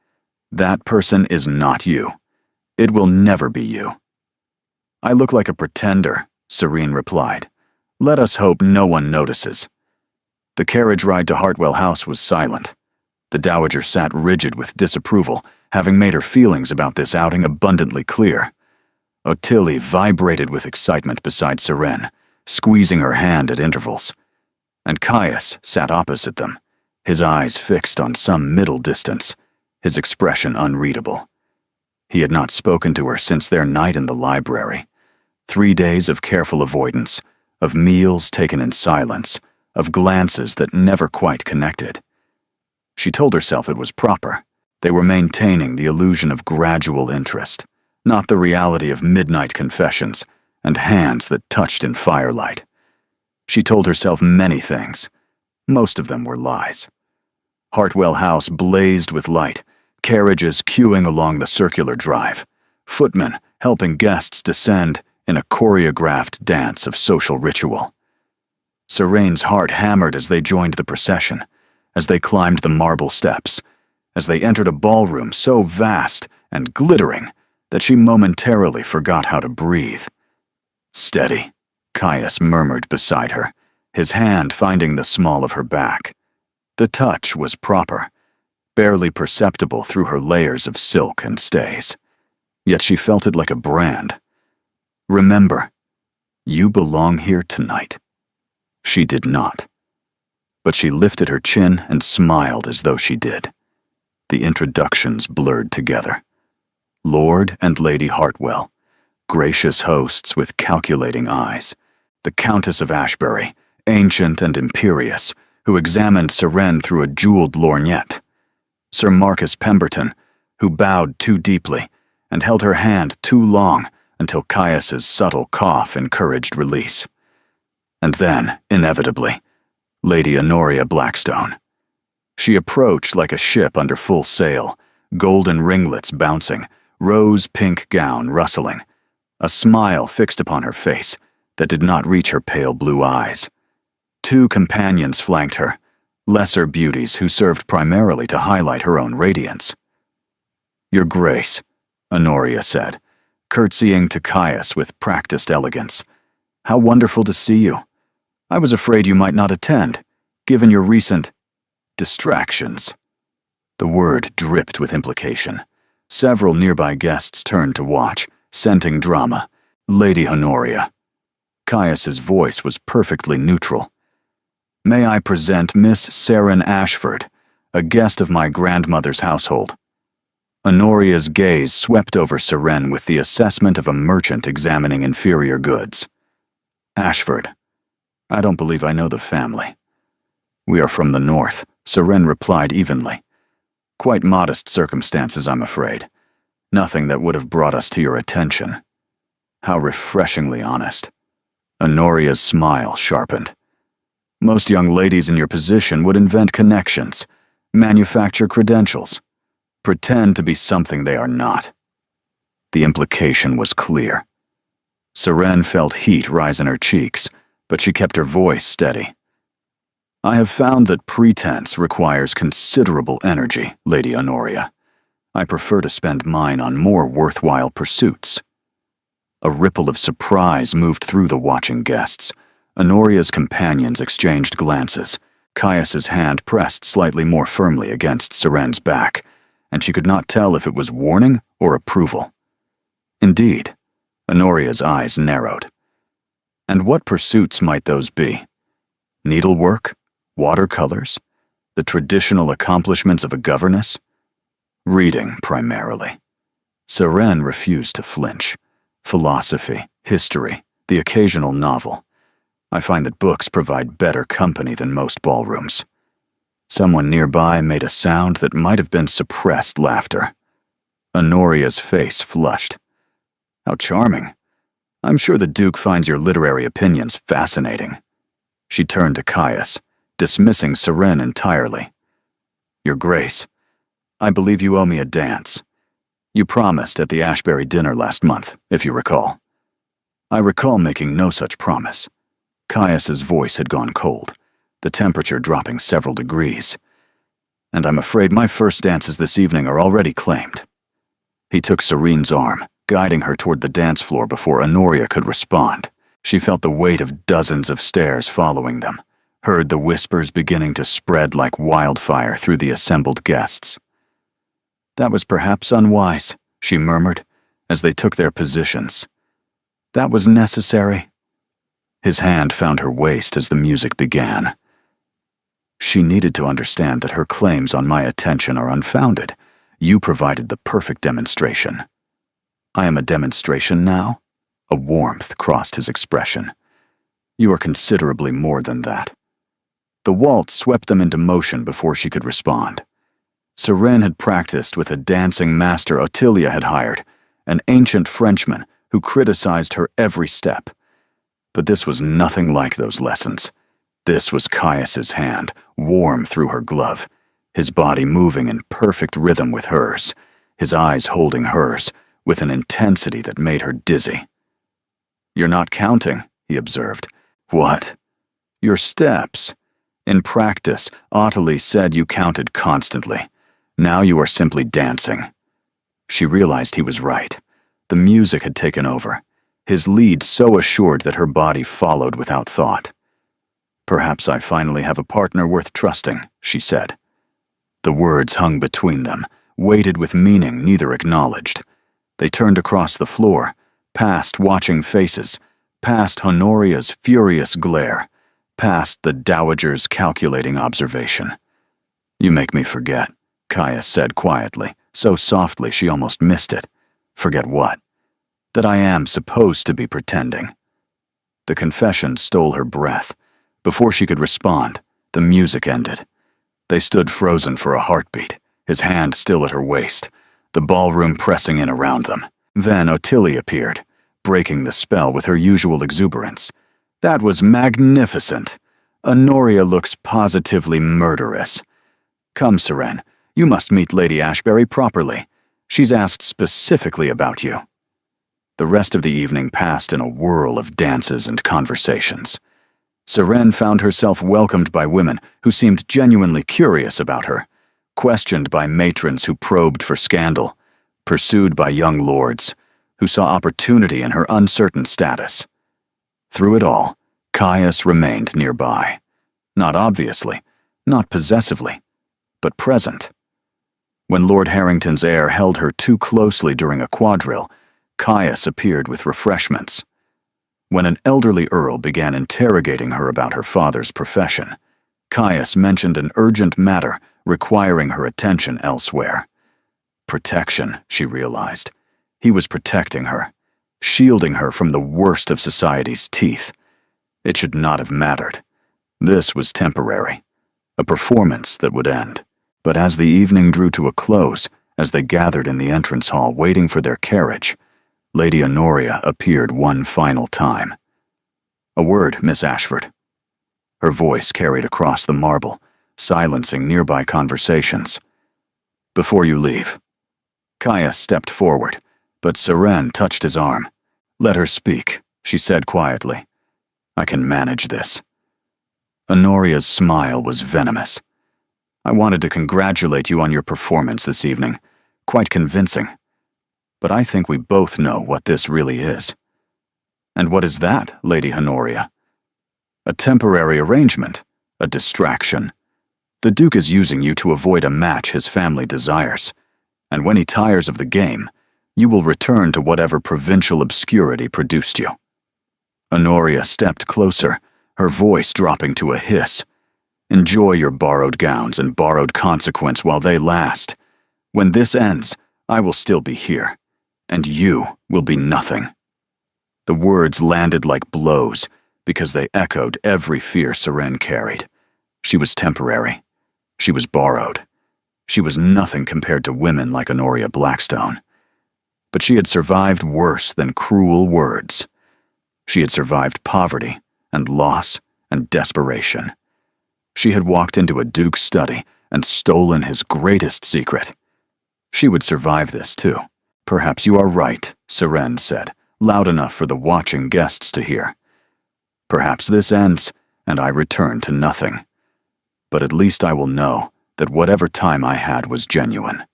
That person is not you. It will never be you. I look like a pretender, Serene replied. Let us hope no one notices. The carriage ride to Hartwell House was silent. The dowager sat rigid with disapproval, having made her feelings about this outing abundantly clear. Ottilie vibrated with excitement beside Seren, squeezing her hand at intervals. And Caius sat opposite them, his eyes fixed on some middle distance, his expression unreadable. He had not spoken to her since their night in the library. 3 days of careful avoidance, of meals taken in silence, of glances that never quite connected. She told herself it was proper. They were maintaining the illusion of gradual interest, not the reality of midnight confessions and hands that touched in firelight. She told herself many things. Most of them were lies. Hartwell House blazed with light, carriages queuing along the circular drive, footmen helping guests descend in a choreographed dance of social ritual. Serene's heart hammered as they joined the procession, as they climbed the marble steps, as they entered a ballroom so vast and glittering that she momentarily forgot how to breathe. Steady, Caius murmured beside her, his hand finding the small of her back. The touch was proper, barely perceptible through her layers of silk and stays. Yet she felt it like a brand. Remember, you belong here tonight. She did not. But she lifted her chin and smiled as though she did. The introductions blurred together. Lord and Lady Hartwell, gracious hosts with calculating eyes. The Countess of Ashbury, ancient and imperious, who examined Seren through a jeweled lorgnette. Sir Marcus Pemberton, who bowed too deeply and held her hand too long until Caius's subtle cough encouraged release. And then, inevitably, Lady Honoria Blackstone. She approached like a ship under full sail, golden ringlets bouncing, rose-pink gown rustling, a smile fixed upon her face that did not reach her pale blue eyes. 2 companions flanked her, lesser beauties who served primarily to highlight her own radiance. Your Grace, Honoria said, curtsying to Caius with practiced elegance. How wonderful to see you. I was afraid you might not attend, given your recent distractions. The word dripped with implication. Several nearby guests turned to watch, scenting drama. Lady Honoria. Caius's voice was perfectly neutral. May I present Miss Seren Ashford, a guest of my grandmother's household. Honoria's gaze swept over Seren with the assessment of a merchant examining inferior goods. Ashford. I don't believe I know the family. We are from the north, Seren replied evenly. Quite modest circumstances, I'm afraid. Nothing that would have brought us to your attention. How refreshingly honest. Honoria's smile sharpened. Most young ladies in your position would invent connections, manufacture credentials, pretend to be something they are not. The implication was clear. Seren felt heat rise in her cheeks, but she kept her voice steady. I have found that pretense requires considerable energy, Lady Honoria. I prefer to spend mine on more worthwhile pursuits. A ripple of surprise moved through the watching guests. Honoria's companions exchanged glances. Caius's hand pressed slightly more firmly against Seren's back, and she could not tell if it was warning or approval. Indeed, Honoria's eyes narrowed. And what pursuits might those be? Needlework? Watercolors? The traditional accomplishments of a governess? Reading, primarily. Seren refused to flinch. Philosophy, history, the occasional novel. I find that books provide better company than most ballrooms. Someone nearby made a sound that might have been suppressed laughter. Honoria's face flushed. How charming. I'm sure the Duke finds your literary opinions fascinating. She turned to Caius, dismissing Seren entirely. Your Grace, I believe you owe me a dance. You promised at the Ashbury dinner last month, if you recall. I recall making no such promise. Caius's voice had gone cold, the temperature dropping several degrees. And I'm afraid my first dances this evening are already claimed. He took Serene's arm, guiding her toward the dance floor before Honoria could respond. She felt the weight of dozens of stares following them, heard the whispers beginning to spread like wildfire through the assembled guests. "That was perhaps unwise," she murmured, as they took their positions. "That was necessary." His hand found her waist as the music began. "She needed to understand that her claims on my attention are unfounded. You provided the perfect demonstration." "I am a demonstration now?" A warmth crossed his expression. "You are considerably more than that." The waltz swept them into motion before she could respond. Seren had practiced with a dancing master Ottilia had hired, an ancient Frenchman who criticized her every step. But this was nothing like those lessons. This was Caius's hand, warm through her glove, his body moving in perfect rhythm with hers, his eyes holding hers with an intensity that made her dizzy. "You're not counting," he observed. "What?" "Your steps. In practice, Ottilie said you counted constantly. Now you are simply dancing." She realized he was right. The music had taken over, his lead so assured that her body followed without thought. "Perhaps I finally have a partner worth trusting," she said. The words hung between them, weighted with meaning neither acknowledged. They turned across the floor, past watching faces, past Honoria's furious glare, past the dowager's calculating observation. "You make me forget," Caius said quietly, so softly she almost missed it. "Forget what?" "That I am supposed to be pretending." The confession stole her breath. Before she could respond, the music ended. They stood frozen for a heartbeat, his hand still at her waist, the ballroom pressing in around them. Then Ottilie appeared, breaking the spell with her usual exuberance. "That was magnificent. Honoria looks positively murderous. Come, Seren, you must meet Lady Ashbury properly. She's asked specifically about you." The rest of the evening passed in a whirl of dances and conversations. Seren found herself welcomed by women who seemed genuinely curious about her, questioned by matrons who probed for scandal, pursued by young lords who saw opportunity in her uncertain status. Through it all, Caius remained nearby. Not obviously, not possessively, but present. When Lord Harrington's heir held her too closely during a quadrille, Caius appeared with refreshments. When an elderly earl began interrogating her about her father's profession, Caius mentioned an urgent matter requiring her attention elsewhere. Protection, she realized. He was protecting her, shielding her from the worst of society's teeth. It should not have mattered. This was temporary, a performance that would end. But as the evening drew to a close, as they gathered in the entrance hall waiting for their carriage, Lady Honoria appeared one final time. "A word, Miss Ashford." Her voice carried across the marble, silencing nearby conversations. "Before you leave." Caius stepped forward, but Seren touched his arm. "Let her speak," she said quietly. "I can manage this." Honoria's smile was venomous. "I wanted to congratulate you on your performance this evening. Quite convincing. But I think we both know what this really is." "And what is that, Lady Honoria?" "A temporary arrangement, a distraction. The Duke is using you to avoid a match his family desires, and when he tires of the game, you will return to whatever provincial obscurity produced you." Honoria stepped closer, her voice dropping to a hiss. "Enjoy your borrowed gowns and borrowed consequence while they last. When this ends, I will still be here, and you will be nothing." The words landed like blows because they echoed every fear Seren carried. She was temporary. She was borrowed. She was nothing compared to women like Honoria Blackstone. But she had survived worse than cruel words. She had survived poverty and loss and desperation. She had walked into a duke's study and stolen his greatest secret. She would survive this too. "Perhaps you are right," Seren said, loud enough for the watching guests to hear. "Perhaps this ends, and I return to nothing. But at least I will know that whatever time I had was genuine.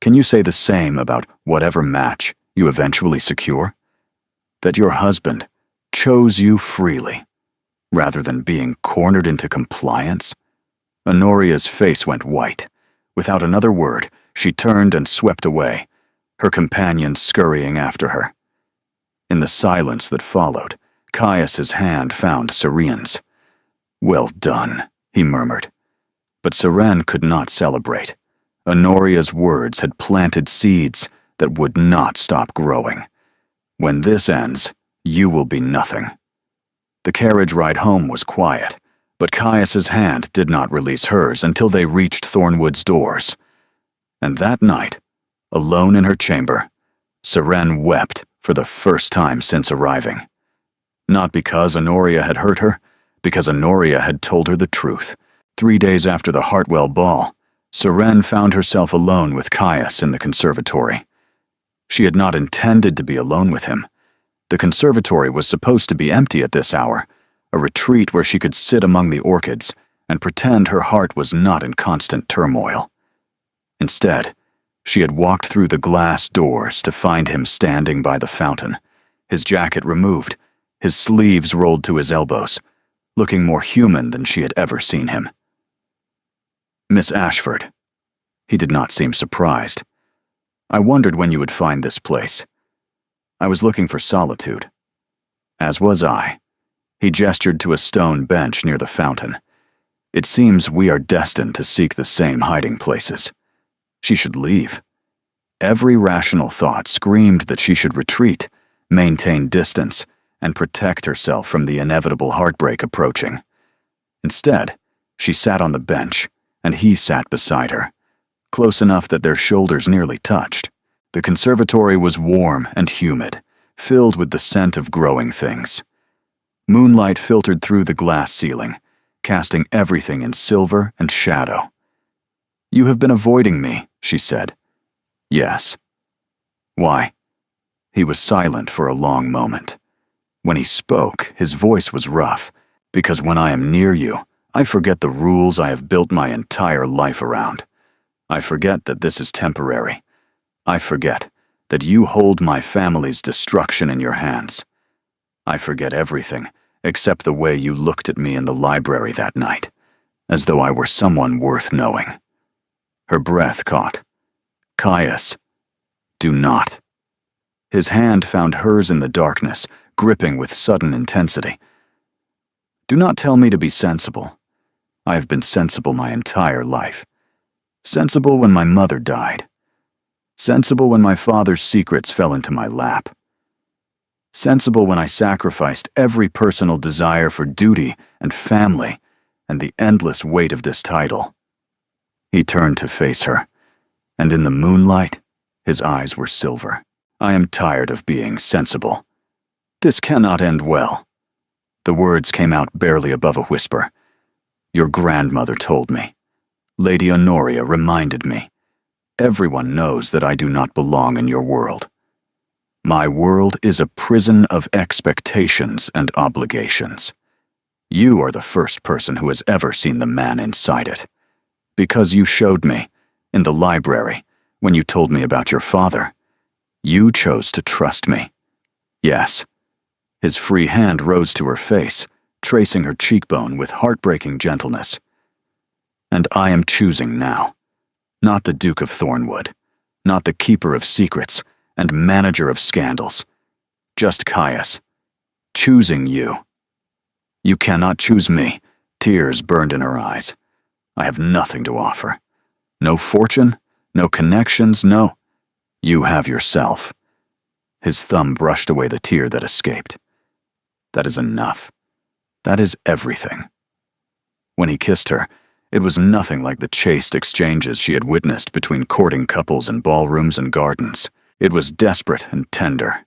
Can you say the same about whatever match you eventually secure? That your husband chose you freely, rather than being cornered into compliance? Honoria's face went white. Without another word, she turned and swept away, her companion scurrying after her. In the silence that followed, Caius's hand found Seren's. "Well done," he murmured. But Seren could not celebrate. Honoria's words had planted seeds that would not stop growing. "When this ends, you will be nothing." The carriage ride home was quiet, but Caius's hand did not release hers until they reached Thornwood's doors. And that night, alone in her chamber, Seren wept for the first time since arriving. Not because Honoria had hurt her, because Honoria had told her the truth. 3 days after the Hartwell ball, Seren found herself alone with Caius in the conservatory. She had not intended to be alone with him. The conservatory was supposed to be empty at this hour, a retreat where she could sit among the orchids and pretend her heart was not in constant turmoil. Instead, she had walked through the glass doors to find him standing by the fountain, his jacket removed, his sleeves rolled to his elbows, looking more human than she had ever seen him. "Miss Ashford." He did not seem surprised. "I wondered when you would find this place. I was looking for solitude." "As was I." He gestured to a stone bench near the fountain. "It seems we are destined to seek the same hiding places." She should leave. Every rational thought screamed that she should retreat, maintain distance, and protect herself from the inevitable heartbreak approaching. Instead, she sat on the bench, and he sat beside her, close enough that their shoulders nearly touched. The conservatory was warm and humid, filled with the scent of growing things. Moonlight filtered through the glass ceiling, casting everything in silver and shadow. "You have been avoiding me," she said. "Yes." "Why?" He was silent for a long moment. When he spoke, his voice was rough. "Because when I am near you, I forget the rules I have built my entire life around. I forget that this is temporary. I forget that you hold my family's destruction in your hands. I forget everything except the way you looked at me in the library that night, as though I were someone worth knowing." Her breath caught. "Caius, do not." His hand found hers in the darkness, gripping with sudden intensity. "Do not tell me to be sensible. I have been sensible my entire life. Sensible when my mother died. Sensible when my father's secrets fell into my lap. Sensible when I sacrificed every personal desire for duty and family and the endless weight of this title." He turned to face her, and in the moonlight, his eyes were silver. "I am tired of being sensible. This cannot end well." The words came out barely above a whisper. "Your grandmother told me. Lady Honoria reminded me. Everyone knows that I do not belong in your world. My world is a prison of expectations and obligations. You are the first person who has ever seen the man inside it. Because you showed me, in the library, when you told me about your father. You chose to trust me. Yes." His free hand rose to her face, tracing her cheekbone with heartbreaking gentleness. "And I am choosing now. Not the Duke of Thornwood, not the keeper of secrets and manager of scandals. Just Caius. Choosing you." "You cannot choose me." Tears burned in her eyes. "I have nothing to offer. No fortune, no connections, no. You have yourself." His thumb brushed away the tear that escaped. "That is enough. That is everything." When he kissed her, it was nothing like the chaste exchanges she had witnessed between courting couples in ballrooms and gardens. It was desperate and tender,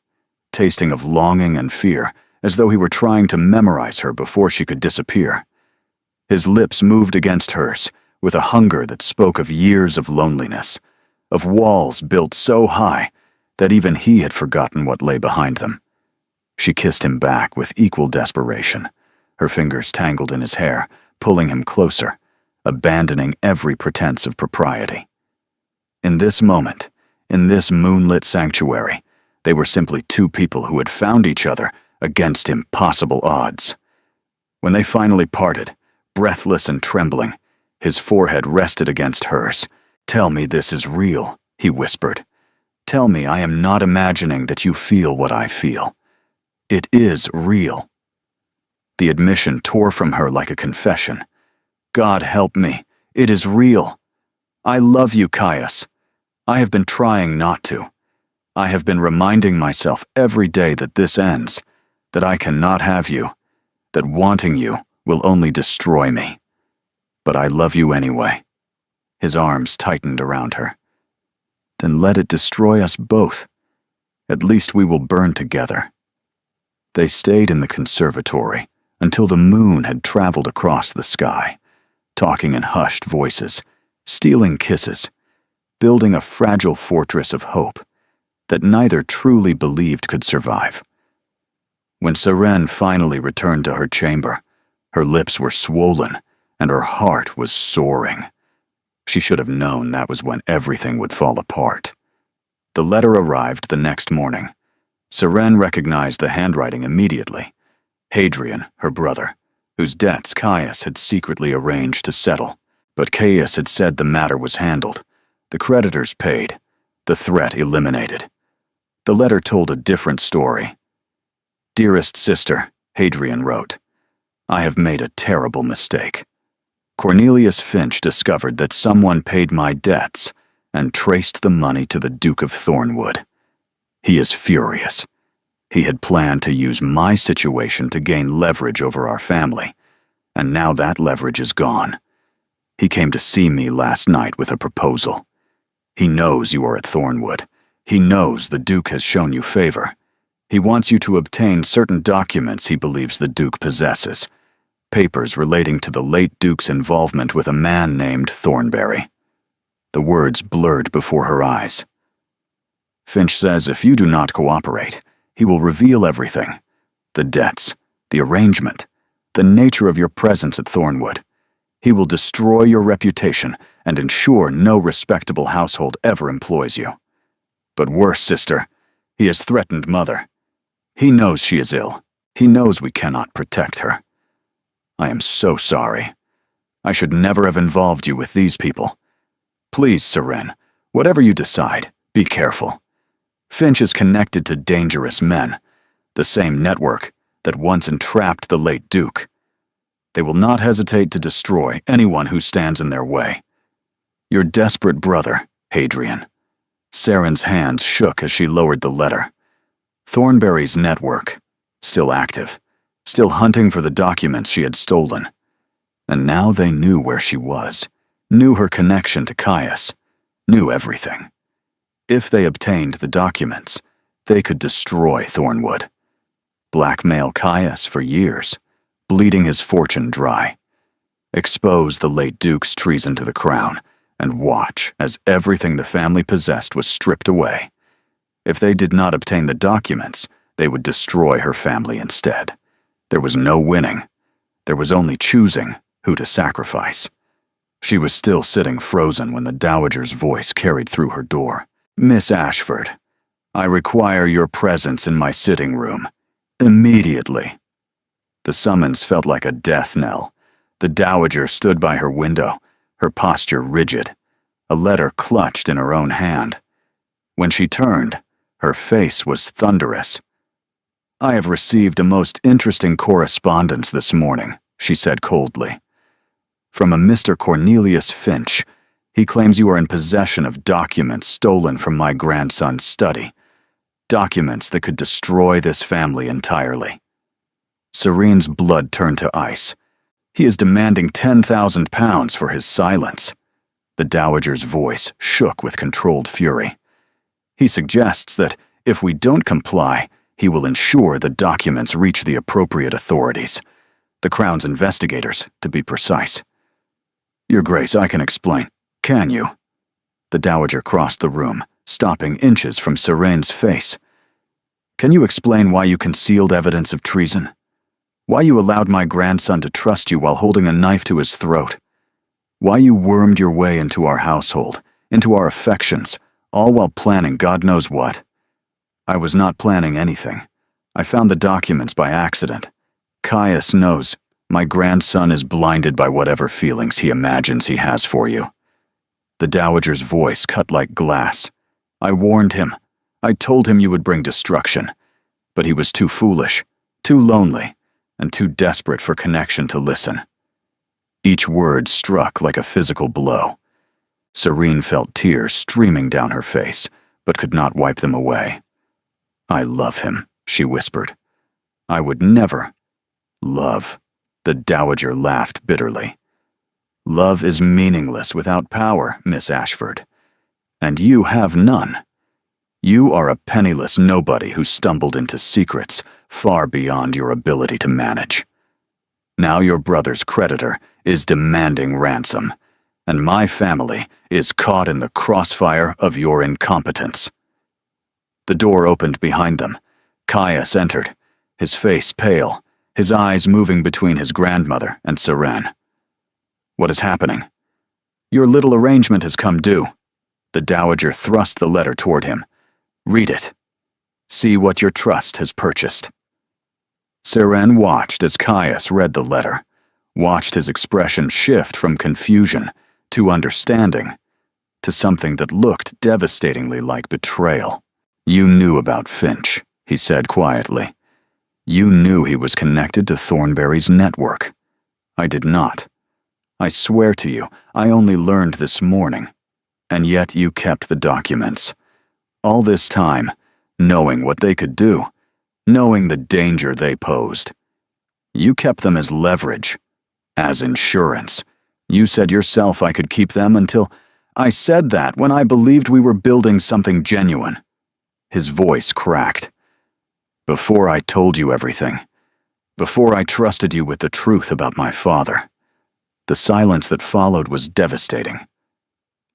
tasting of longing and fear, as though he were trying to memorize her before she could disappear. His lips moved against hers, with a hunger that spoke of years of loneliness, of walls built so high that even he had forgotten what lay behind them. She kissed him back with equal desperation, her fingers tangled in his hair, pulling him closer, abandoning every pretense of propriety. In this moment, in this moonlit sanctuary, They were simply two people who had found each other against impossible odds. When they finally parted, breathless and trembling, his forehead rested against hers. "Tell me this is real," he whispered. "Tell me I am not imagining that you feel what I feel. It is real." The admission tore from her like a confession. "God help me, it is real. I love you, Caius. I have been trying not to. I have been reminding myself every day that this ends, that I cannot have you, that wanting you will only destroy me. But I love you anyway." His arms tightened around her. "Then let it destroy us both. At least we will burn together." They stayed in the conservatory until the moon had traveled across the sky, talking in hushed voices, stealing kisses, building a fragile fortress of hope that neither truly believed could survive. When Seren finally returned to her chamber, her lips were swollen and her heart was soaring. She should have known that was when everything would fall apart. The letter arrived the next morning. Seren recognized the handwriting immediately. Hadrian, her brother, whose debts Caius had secretly arranged to settle. But Caius had said the matter was handled. The creditors paid, the threat eliminated. The letter told a different story. "Dearest sister," Hadrian wrote, "I have made a terrible mistake. Cornelius Finch discovered that someone paid my debts and traced the money to the Duke of Thornwood. He is furious. He had planned to use my situation to gain leverage over our family, and now that leverage is gone. He came to see me last night with a proposal. He knows you are at Thornwood. He knows the Duke has shown you favor. He wants you to obtain certain documents he believes the Duke possesses, papers relating to the late Duke's involvement with a man named Thornberry." The words blurred before her eyes. "Finch says if you do not cooperate, he will reveal everything. The debts, the arrangement, the nature of your presence at Thornwood. He will destroy your reputation and ensure no respectable household ever employs you. But worse, sister, he has threatened Mother. He knows she is ill. He knows we cannot protect her. I am so sorry. I should never have involved you with these people. Please, Seren, whatever you decide, be careful. Finch is connected to dangerous men, the same network that once entrapped the late Duke. They will not hesitate to destroy anyone who stands in their way. Your desperate brother, Hadrian." Seren's hands shook as she lowered the letter. Thornberry's network, still active, still hunting for the documents she had stolen. And now they knew where she was, knew her connection to Caius, knew everything. If they obtained the documents, they could destroy Thornwood, blackmail Caius for years, bleeding his fortune dry, expose the late Duke's treason to the crown, and watch as everything the family possessed was stripped away. If they did not obtain the documents, they would destroy her family instead. There was no winning. There was only choosing who to sacrifice. She was still sitting frozen when the Dowager's voice carried through her door. "Miss Ashford, I require your presence in my sitting room. Immediately." The summons felt like a death knell. The Dowager stood by her window, her posture rigid, a letter clutched in her own hand. When she turned, her face was thunderous. "I have received a most interesting correspondence this morning," she said coldly. "From a Mr. Cornelius Finch. He claims you are in possession of documents stolen from my grandson's study. Documents that could destroy this family entirely." Serene's blood turned to ice. "He is demanding £10,000 for his silence." The Dowager's voice shook with controlled fury. "He suggests that if we don't comply, he will ensure the documents reach the appropriate authorities. The Crown's investigators, to be precise." "Your Grace, I can explain." "Can you?" The Dowager crossed the room, stopping inches from Serene's face. "Can you explain why you concealed evidence of treason? Why you allowed my grandson to trust you while holding a knife to his throat? Why you wormed your way into our household, into our affections, all while planning God knows what? I was not planning anything. I found the documents by accident. Caius knows my grandson is blinded by whatever feelings he imagines he has for you." The dowager's voice cut like glass. "I warned him. I told him you would bring destruction. But he was too foolish, too lonely, and too desperate for connection to listen." Each word struck like a physical blow. Serene felt tears streaming down her face, but could not wipe them away. "I love him," she whispered. "I would never—" "Love," the dowager laughed bitterly. "Love is meaningless without power, Miss Ashford. And you have none. You are a penniless nobody who stumbled into secrets far beyond your ability to manage. Now your brother's creditor is demanding ransom, and my family is caught in the crossfire of your incompetence." The door opened behind them. Caius entered, his face pale, his eyes moving between his grandmother and Seren. "What is happening?" "Your little arrangement has come due." The dowager thrust the letter toward him. "Read it. See what your trust has purchased." Seren watched as Caius read the letter, watched his expression shift from confusion to understanding, to something that looked devastatingly like betrayal. "You knew about Finch," he said quietly. "You knew he was connected to Thornberry's network. I did not. I swear to you, I only learned this morning. And yet you kept the documents. All this time, knowing what they could do, knowing the danger they posed. You kept them as leverage, as insurance. You said yourself I could keep them until— I said that when I believed we were building something genuine." His voice cracked. "Before I told you everything, before I trusted you with the truth about my father." The silence that followed was devastating.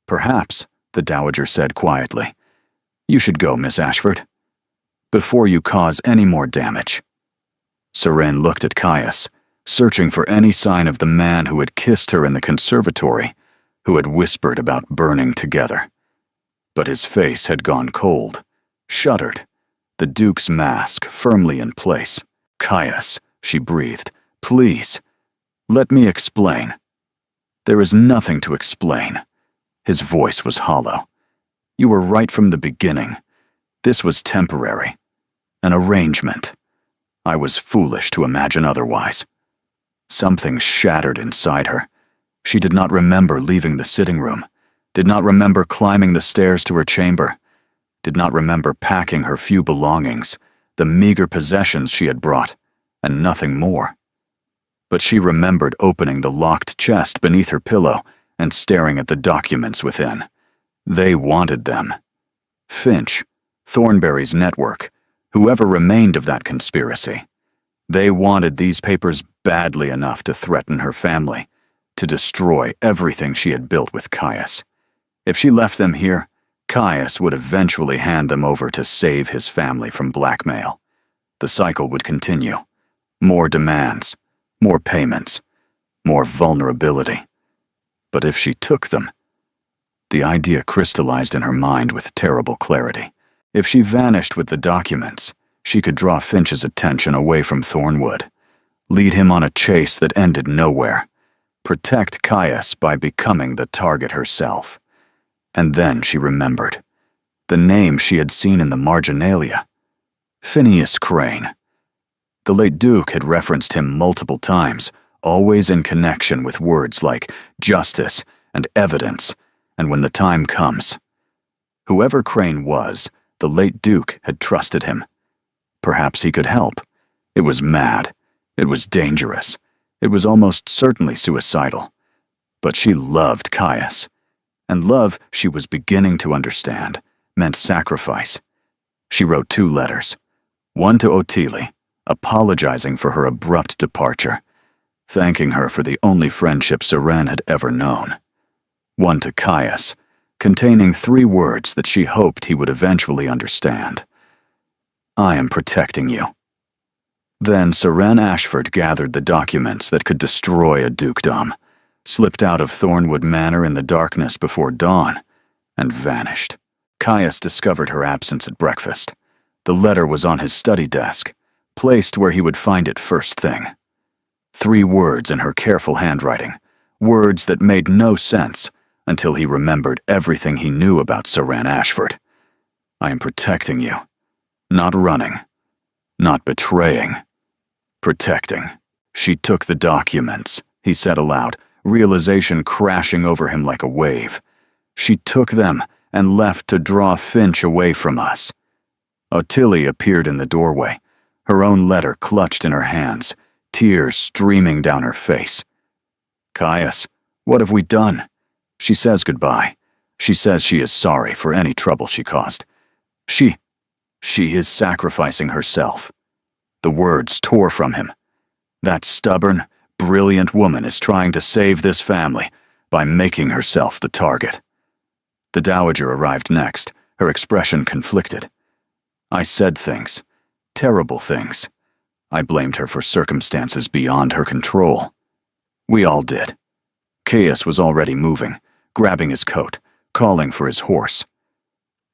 "Perhaps," the dowager said quietly, "you should go, Miss Ashford, before you cause any more damage." Seren looked at Caius, searching for any sign of the man who had kissed her in the conservatory, who had whispered about burning together. But his face had gone cold, shuttered, the Duke's mask firmly in place. "Caius," she breathed, "please, let me explain." "There is nothing to explain." His voice was hollow. "You were right from the beginning. This was temporary. An arrangement. I was foolish to imagine otherwise." Something shattered inside her. She did not remember leaving the sitting room, did not remember climbing the stairs to her chamber, did not remember packing her few belongings, the meager possessions she had brought, and nothing more. But she remembered opening the locked chest beneath her pillow and staring at the documents within. They wanted them. Finch, Thornberry's network, whoever remained of that conspiracy. They wanted these papers badly enough to threaten her family, to destroy everything she had built with Caius. If she left them here, Caius would eventually hand them over to save his family from blackmail. The cycle would continue. More demands, more payments, more vulnerability. But if she took them— the idea crystallized in her mind with terrible clarity. If she vanished with the documents, she could draw Finch's attention away from Thornwood, lead him on a chase that ended nowhere, protect Caius by becoming the target herself. And then she remembered the name she had seen in the marginalia. Phineas Crane. The late Duke had referenced him multiple times, always in connection with words like justice and evidence, and when the time comes. Whoever Crane was, the late Duke had trusted him. Perhaps he could help. It was mad. It was dangerous. It was almost certainly suicidal. But she loved Caius. And love, she was beginning to understand, meant sacrifice. She wrote 2 letters. One to Ottilie, apologizing for her abrupt departure, thanking her for the only friendship Seren had ever known. One to Caius, containing 3 words that she hoped he would eventually understand. "I am protecting you." Then Seren Ashford gathered the documents that could destroy a dukedom, slipped out of Thornwood Manor in the darkness before dawn, and vanished. Caius discovered her absence at breakfast. The letter was on his study desk, placed where he would find it first thing. 3 words in her careful handwriting, words that made no sense until he remembered everything he knew about Saran Ashford. I am protecting you. Not running. Not betraying. Protecting. She took the documents, he said aloud, realization crashing over him like a wave. She took them and left to draw Finch away from us. Ottilie appeared in the doorway, her own letter clutched in her hands, tears streaming down her face. Caius, what have we done? She says goodbye. She says she is sorry for any trouble she caused. She is sacrificing herself. The words tore from him. That stubborn, brilliant woman is trying to save this family by making herself the target. The Dowager arrived next, her expression conflicted. I said things, terrible things. I blamed her for circumstances beyond her control. We all did. Caius was already moving, grabbing his coat, calling for his horse.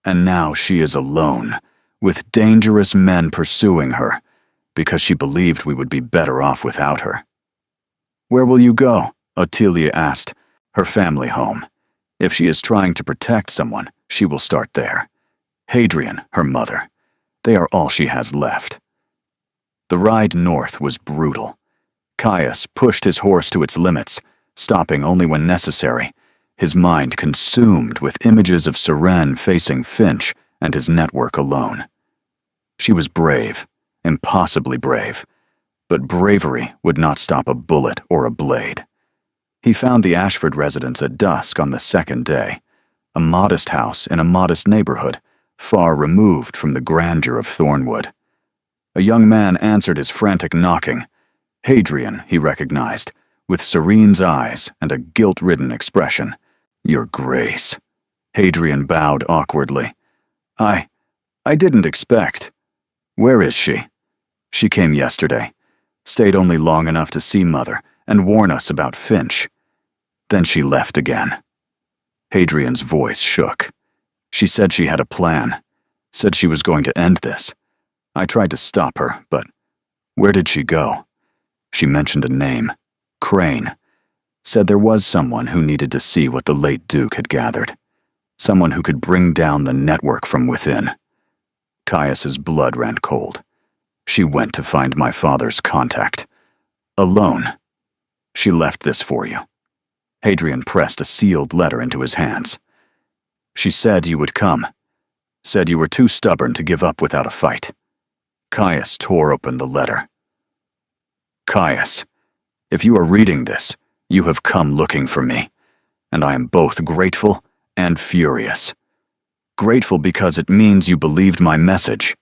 And now she is alone, with dangerous men pursuing her, because she believed we would be better off without her. Where will you go? Ottilie asked. Her family home. If she is trying to protect someone, she will start there. Hadrian, her mother. They are all she has left. The ride north was brutal. Caius pushed his horse to its limits, stopping only when necessary, his mind consumed with images of Saran facing Finch and his network alone. She was brave, impossibly brave, but bravery would not stop a bullet or a blade. He found the Ashford residence at dusk on the second day, a modest house in a modest neighborhood, far removed from the grandeur of Thornwood. A young man answered his frantic knocking. Hadrian, he recognized, with Serene's eyes and a guilt-ridden expression. Your Grace. Hadrian bowed awkwardly. I didn't expect. Where is she? She came yesterday, stayed only long enough to see Mother and warn us about Finch. Then she left again. Hadrian's voice shook. She said she had a plan, said she was going to end this. I tried to stop her, but where did she go? She mentioned a name, Crane. Said there was someone who needed to see what the late Duke had gathered. Someone who could bring down the network from within. Caius's blood ran cold. She went to find my father's contact. Alone. She left this for you. Hadrian pressed a sealed letter into his hands. She said you would come. Said you were too stubborn to give up without a fight. Caius tore open the letter. Caius, if you are reading this, you have come looking for me, and I am both grateful and furious. Grateful because it means you believed my message.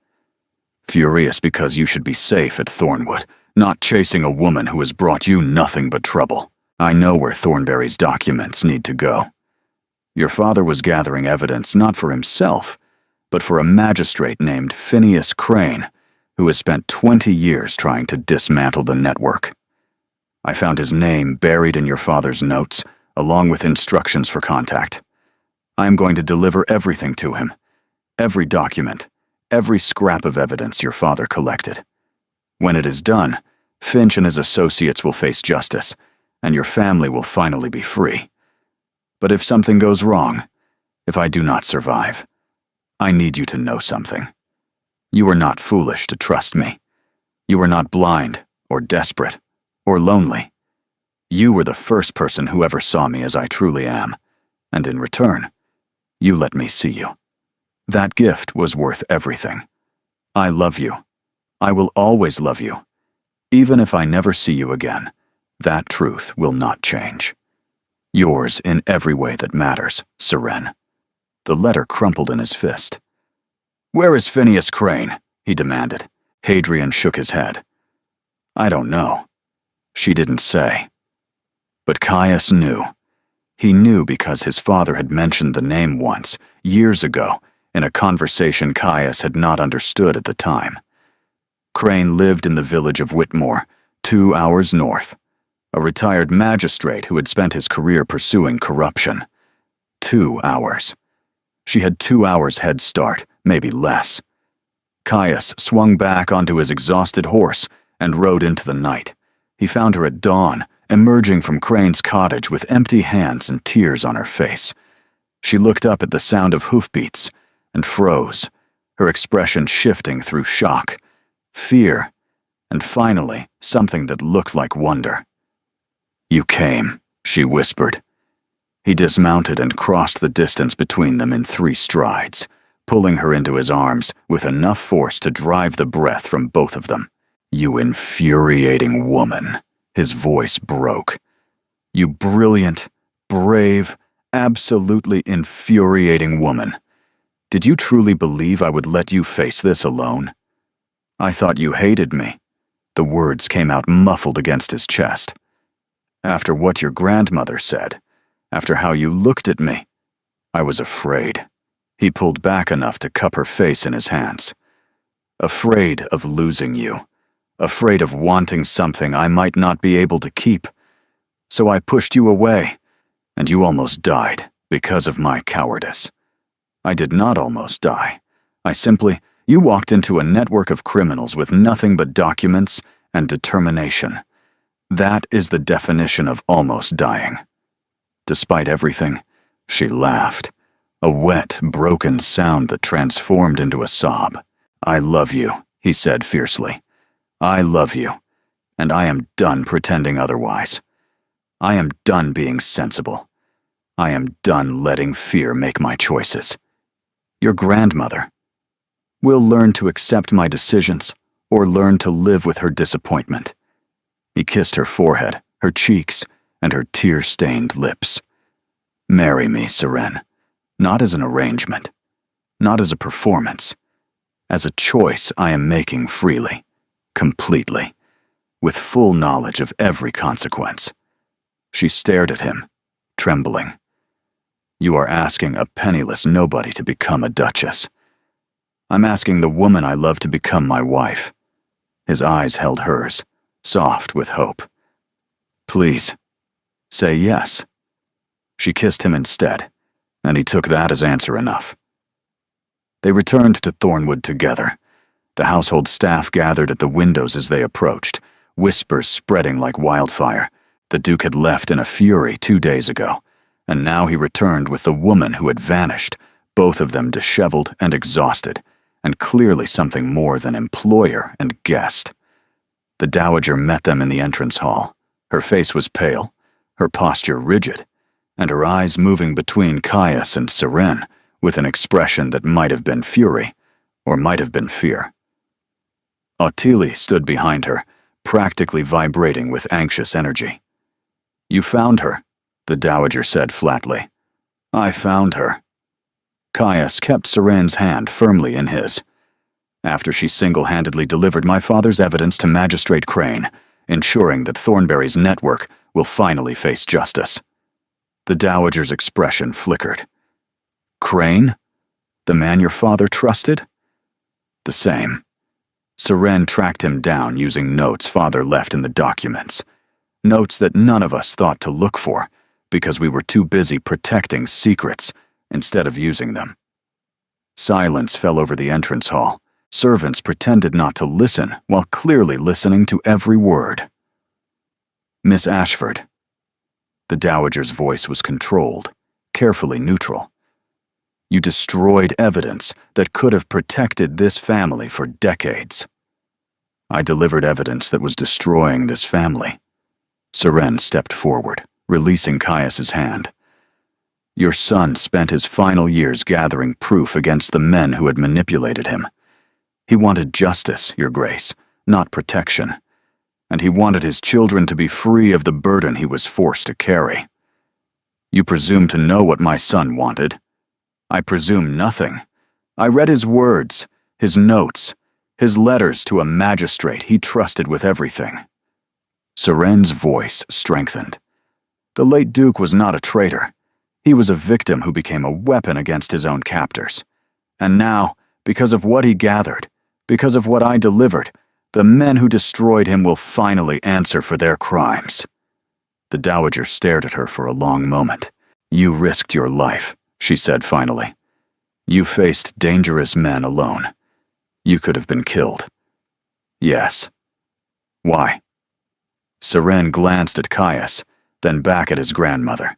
Furious because you should be safe at Thornwood, not chasing a woman who has brought you nothing but trouble. I know where Thornberry's documents need to go. Your father was gathering evidence not for himself, but for a magistrate named Phineas Crane, who has spent 20 years trying to dismantle the network. I found his name buried in your father's notes, along with instructions for contact. I am going to deliver everything to him. Every document, every scrap of evidence your father collected. When it is done, Finch and his associates will face justice, and your family will finally be free. But if something goes wrong, if I do not survive, I need you to know something. You are not foolish to trust me. You are not blind, or desperate, or lonely. You were the first person who ever saw me as I truly am, and in return, you let me see you. That gift was worth everything. I love you. I will always love you. Even if I never see you again, that truth will not change. Yours in every way that matters, Seren. The letter crumpled in his fist. Where is Phineas Crane? He demanded. Hadrian shook his head. I don't know. She didn't say. But Caius knew. He knew because his father had mentioned the name once, years ago, in a conversation Caius had not understood at the time. Crane lived in the village of Whitmore, 2 hours north. A retired magistrate who had spent his career pursuing corruption. 2 hours. She had 2 hours head start, maybe less. Caius swung back onto his exhausted horse and rode into the night. He found her at dawn, emerging from Crane's cottage with empty hands and tears on her face. She looked up at the sound of hoofbeats and froze, her expression shifting through shock, fear, and finally something that looked like wonder. "You came," she whispered. He dismounted and crossed the distance between them in 3 strides, pulling her into his arms with enough force to drive the breath from both of them. "You infuriating woman," his voice broke. "You brilliant, brave, absolutely infuriating woman. Did you truly believe I would let you face this alone? I thought you hated me." The words came out muffled against his chest. "After what your grandmother said, after how you looked at me, I was afraid." He pulled back enough to cup her face in his hands. "Afraid of losing you. Afraid of wanting something I might not be able to keep. So I pushed you away, and you almost died because of my cowardice. I did not almost die. You walked into a network of criminals with nothing but documents and determination. That is the definition of almost dying." Despite everything, she laughed, a wet, broken sound that transformed into a sob. "I love you," he said fiercely. "I love you, and I am done pretending otherwise. I am done being sensible. I am done letting fear make my choices. Your grandmother will learn to accept my decisions or learn to live with her disappointment." He kissed her forehead, her cheeks, and her tear-stained lips. "Marry me, Seren, not as an arrangement, not as a performance, as a choice I am making freely, completely, with full knowledge of every consequence." She stared at him, trembling. "You are asking a penniless nobody to become a duchess. I'm asking the woman I love to become my wife." His eyes held hers, soft with hope. "Please, say yes." She kissed him instead, and he took that as answer enough. They returned to Thornwood together. The household staff gathered at the windows as they approached, whispers spreading like wildfire. The Duke had left in a fury 2 days ago, and now he returned with the woman who had vanished, both of them disheveled and exhausted, and clearly something more than employer and guest. The Dowager met them in the entrance hall. Her face was pale, her posture rigid, and her eyes moving between Caius and Seren with an expression that might have been fury, or might have been fear. Ottilie stood behind her, practically vibrating with anxious energy. "You found her," the Dowager said flatly. "I found her." Caius kept Seren's hand firmly in his. "After she single-handedly delivered my father's evidence to Magistrate Crane, ensuring that Thornberry's network will finally face justice." The Dowager's expression flickered. "Crane? The man your father trusted?" "The same." Seren tracked him down using notes father left in the documents. Notes that none of us thought to look for, because we were too busy protecting secrets instead of using them. Silence fell over the entrance hall. Servants pretended not to listen while clearly listening to every word. "Miss Ashford." The Dowager's voice was controlled, carefully neutral. "You destroyed evidence that could have protected this family for decades." "I delivered evidence that was destroying this family." Seren stepped forward, releasing Caius's hand. "Your son spent his final years gathering proof against the men who had manipulated him. He wanted justice, Your Grace, not protection. And he wanted his children to be free of the burden he was forced to carry. You presume to know what my son wanted. I presume nothing. I read his words, his notes, his letters to a magistrate he trusted with everything." Seren's voice strengthened. The late Duke was not a traitor. He was a victim who became a weapon against his own captors. And now, because of what he gathered, because of what I delivered, the men who destroyed him will finally answer for their crimes. The Dowager stared at her for a long moment. "You risked your life," she said finally. "You faced dangerous men alone. You could have been killed. Yes. Why? Seren glanced at Caius, then back at his grandmother.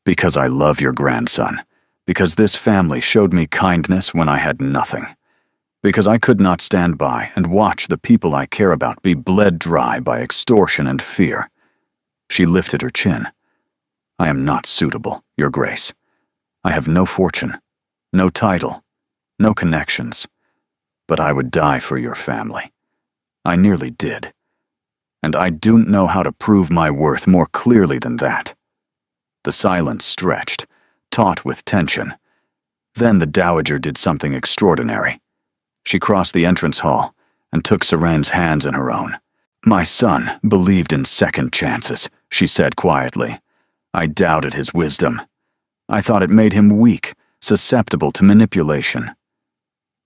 Because I love your grandson. Because this family showed me kindness when I had nothing. Because I could not stand by and watch the people I care about be bled dry by extortion and fear. She lifted her chin. I am not suitable, Your Grace. I have no fortune, no title, no connections. But I would die for your family. I nearly did. And I don't know how to prove my worth more clearly than that. The silence stretched, taut with tension. Then the Dowager did something extraordinary. She crossed the entrance hall and took Seren's hands in her own. My son believed in second chances, she said quietly. I doubted his wisdom. I thought it made him weak, susceptible to manipulation.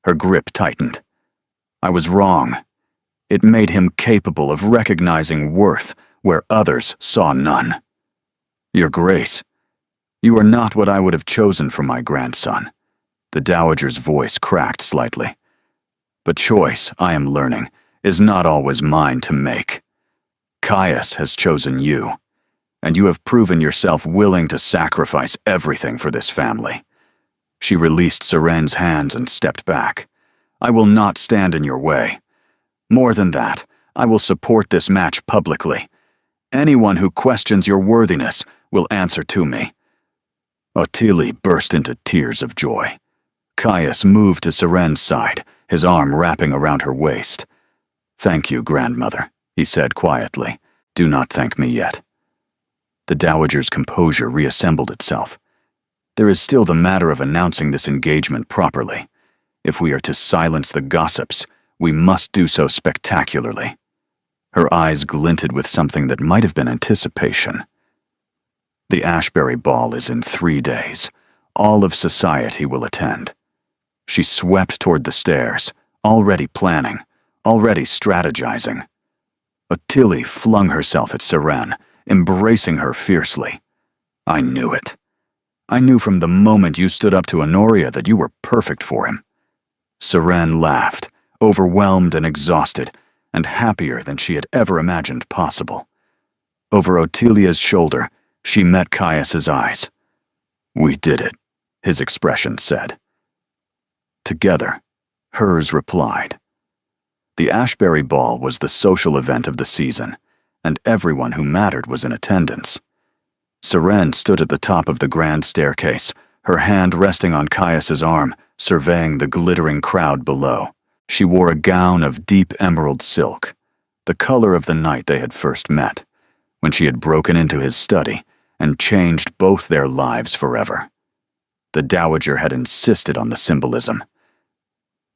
Her grip tightened. I was wrong. It made him capable of recognizing worth where others saw none. Your Grace, you are not what I would have chosen for my grandson. The Dowager's voice cracked slightly. But choice, I am learning, is not always mine to make. Caius has chosen you, and you have proven yourself willing to sacrifice everything for this family. She released Seren's hands and stepped back. I will not stand in your way. More than that, I will support this match publicly. Anyone who questions your worthiness will answer to me. Ottilie burst into tears of joy. Caius moved to Seren's side, his arm wrapping around her waist. Thank you, grandmother, he said quietly. Do not thank me yet. The Dowager's composure reassembled itself. There is still the matter of announcing this engagement properly. If we are to silence the gossips, we must do so spectacularly. Her eyes glinted with something that might have been anticipation. The Ashbury Ball is in 3 days. All of society will attend. She swept toward the stairs, already planning, already strategizing. Ottilie flung herself at Seren, embracing her fiercely. I knew it. I knew from the moment you stood up to Honoria that you were perfect for him. Seren laughed, overwhelmed and exhausted, and happier than she had ever imagined possible. Over Ottilia's shoulder, she met Caius's eyes. We did it, his expression said. Together, hers replied. The Ashbury Ball was the social event of the season, and everyone who mattered was in attendance. Seren stood at the top of the grand staircase, her hand resting on Caius's arm, surveying the glittering crowd below. She wore a gown of deep emerald silk, the color of the night they had first met, when she had broken into his study and changed both their lives forever. The Dowager had insisted on the symbolism.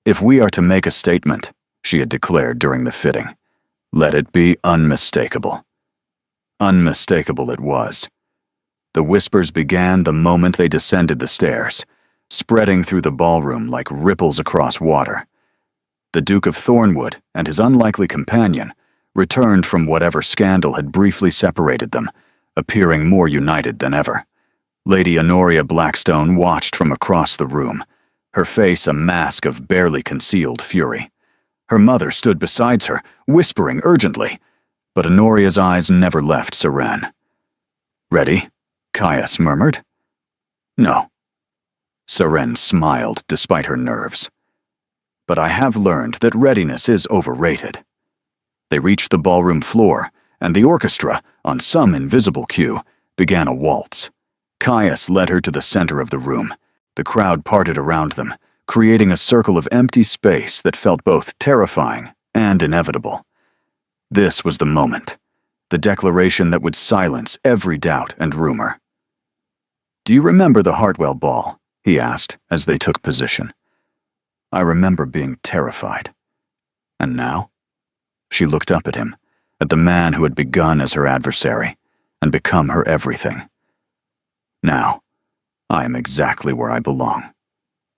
If we are to make a statement, she had declared during the fitting, let it be unmistakable. Unmistakable it was. The whispers began the moment they descended the stairs, spreading through the ballroom like ripples across water. The Duke of Thornwood and his unlikely companion returned from whatever scandal had briefly separated them, appearing more united than ever. Lady Honoria Blackstone watched from across the room, her face a mask of barely concealed fury. Her mother stood beside her, whispering urgently, but Honoria's eyes never left Seren. Ready? Caius murmured. No. Seren smiled despite her nerves. But I have learned that readiness is overrated. They reached the ballroom floor, and the orchestra, on some invisible cue, began a waltz. Caius led her to the center of the room. The crowd parted around them, creating a circle of empty space that felt both terrifying and inevitable. This was the moment, the declaration that would silence every doubt and rumor. Do you remember the Hartwell Ball? He asked as they took position. I remember being terrified. And now? She looked up at him, at the man who had begun as her adversary and become her everything. Now, I am exactly where I belong.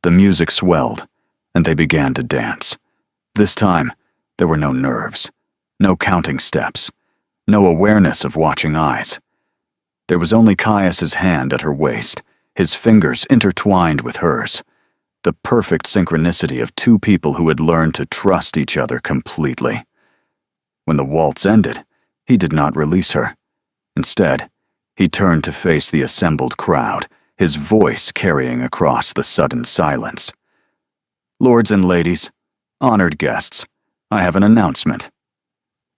The music swelled, and they began to dance. This time, there were no nerves, no counting steps, no awareness of watching eyes. There was only Caius's hand at her waist, his fingers intertwined with hers. the perfect synchronicity of two people who had learned to trust each other completely. When the waltz ended, he did not release her. Instead, he turned to face the assembled crowd, his voice carrying across the sudden silence. "Lords and ladies, honored guests, I have an announcement."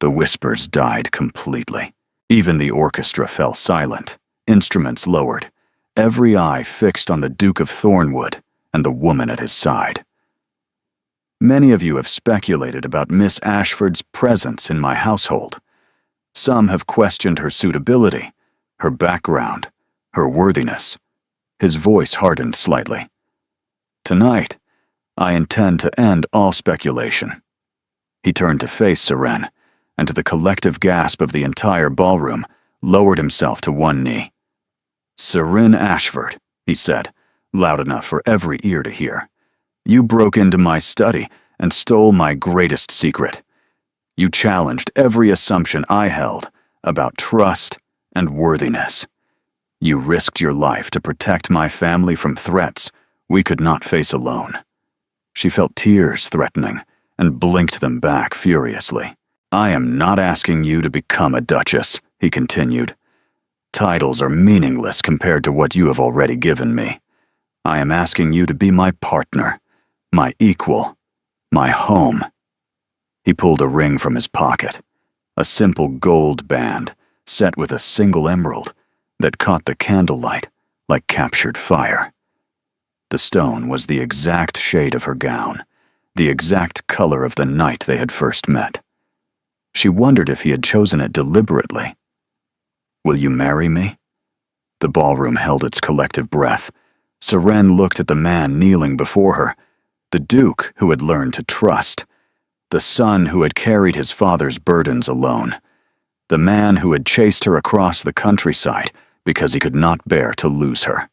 The whispers died completely. Even the orchestra fell silent, instruments lowered, every eye fixed on the Duke of Thornwood and the woman at his side. Many of you have speculated about Miss Ashford's presence in my household. Some have questioned her suitability, her background, her worthiness. His voice hardened slightly. Tonight, I intend to end all speculation. He turned to face Seren, and to the collective gasp of the entire ballroom, lowered himself to one knee. "Seren Ashford," he said, loud enough for every ear to hear. "You broke into my study and stole my greatest secret. You challenged every assumption I held about trust and worthiness. You risked your life to protect my family from threats we could not face alone." She felt tears threatening and blinked them back furiously. "I am not asking you to become a duchess," he continued. "Titles are meaningless compared to what you have already given me. I am asking you to be my partner, my equal, my home." He pulled a ring from his pocket, a simple gold band set with a single emerald that caught the candlelight like captured fire. The stone was the exact shade of her gown, the exact color of the night they had first met. She wondered if he had chosen it deliberately. "Will you marry me?" The ballroom held its collective breath. Seren looked at the man kneeling before her, the Duke who had learned to trust, the son who had carried his father's burdens alone, the man who had chased her across the countryside because he could not bear to lose her.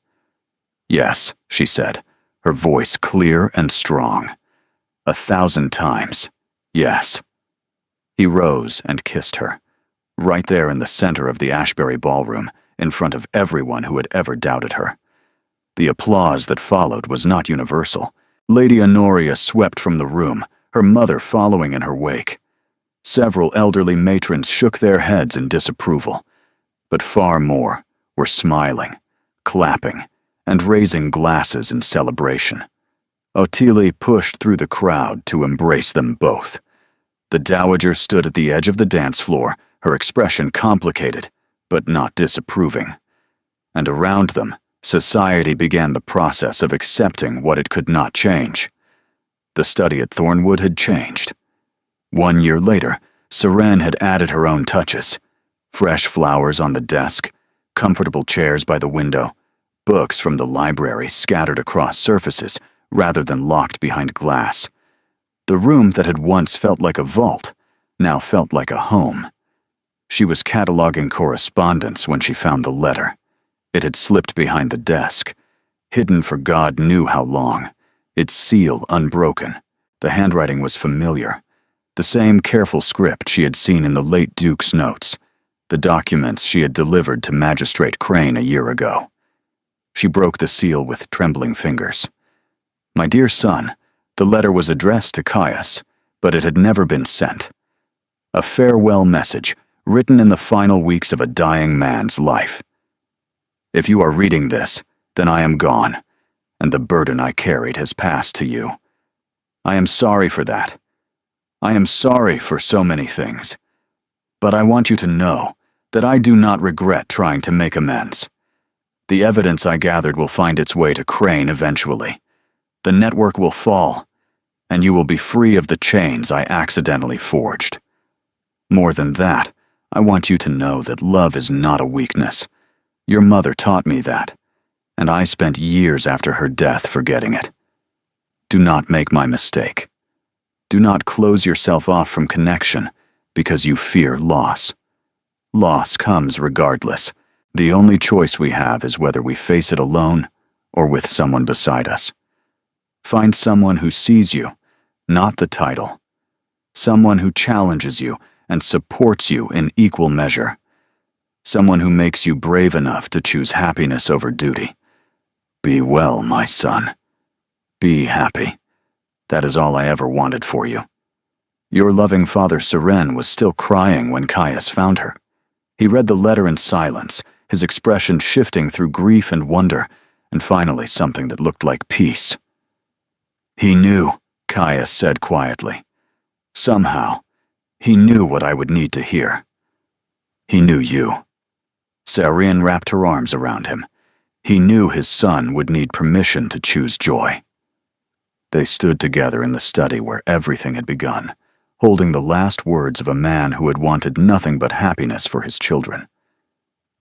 "Yes," she said, her voice clear and strong. 1,000 times, yes. He rose and kissed her, right there in the center of the Ashbury ballroom, in front of everyone who had ever doubted her. The applause that followed was not universal. Lady Honoria swept from the room, her mother following in her wake. Several elderly matrons shook their heads in disapproval, but far more were smiling, clapping, and raising glasses in celebration. Ottilie pushed through the crowd to embrace them both. The dowager stood at the edge of the dance floor, her expression complicated, but not disapproving. And around them, society began the process of accepting what it could not change. The study at Thornwood had changed. 1 year later, Seren had added her own touches. Fresh flowers on the desk, comfortable chairs by the window, books from the library scattered across surfaces rather than locked behind glass. The room that had once felt like a vault now felt like a home. She was cataloging correspondence when she found the letter. It had slipped behind the desk, hidden for God knew how long, its seal unbroken. The handwriting was familiar, the same careful script she had seen in the late Duke's notes, the documents she had delivered to Magistrate Crane a year ago. She broke the seal with trembling fingers. "My dear son, the letter was addressed to Caius, but it had never been sent. A farewell message, written in the final weeks of a dying man's life. If you are reading this, then I am gone, and the burden I carried has passed to you. I am sorry for that. I am sorry for so many things. But I want you to know that I do not regret trying to make amends. The evidence I gathered will find its way to Crane eventually. The network will fall, and you will be free of the chains I accidentally forged. More than that, I want you to know that love is not a weakness. Your mother taught me that, and I spent years after her death forgetting it. Do not make my mistake. Do not close yourself off from connection because you fear loss. Loss comes regardless. The only choice we have is whether we face it alone or with someone beside us. Find someone who sees you, not the title. Someone who challenges you and supports you in equal measure. Someone who makes you brave enough to choose happiness over duty. Be well, my son. Be happy. That is all I ever wanted for you. Your loving father Seren was still crying when Caius found her. He read the letter in silence, his expression shifting through grief and wonder, and finally something that looked like peace. He knew, Caius said quietly. Somehow, he knew what I would need to hear. He knew you. Seren wrapped her arms around him. He knew his son would need permission to choose joy. They stood together in the study where everything had begun, holding the last words of a man who had wanted nothing but happiness for his children.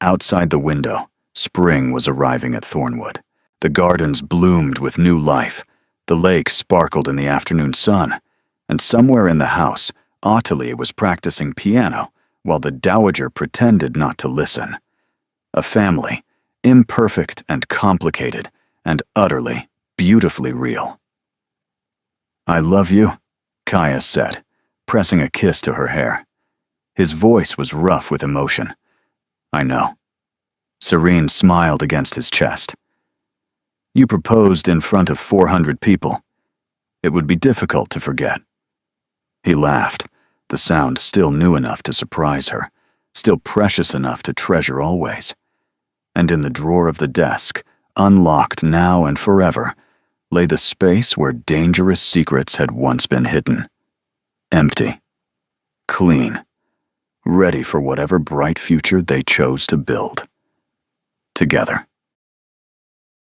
Outside the window, spring was arriving at Thornwood. The gardens bloomed with new life, the lake sparkled in the afternoon sun, and somewhere in the house, Ottilie was practicing piano while the dowager pretended not to listen. A family, imperfect and complicated, and utterly, beautifully real. I love you, Caius said, pressing a kiss to her hair. His voice was rough with emotion. I know. Seren smiled against his chest. You proposed in front of 400 people. It would be difficult to forget. He laughed, the sound still new enough to surprise her, still precious enough to treasure always. And in the drawer of the desk, unlocked now and forever, lay the space where dangerous secrets had once been hidden. Empty. Clean. Ready for whatever bright future they chose to build. Together.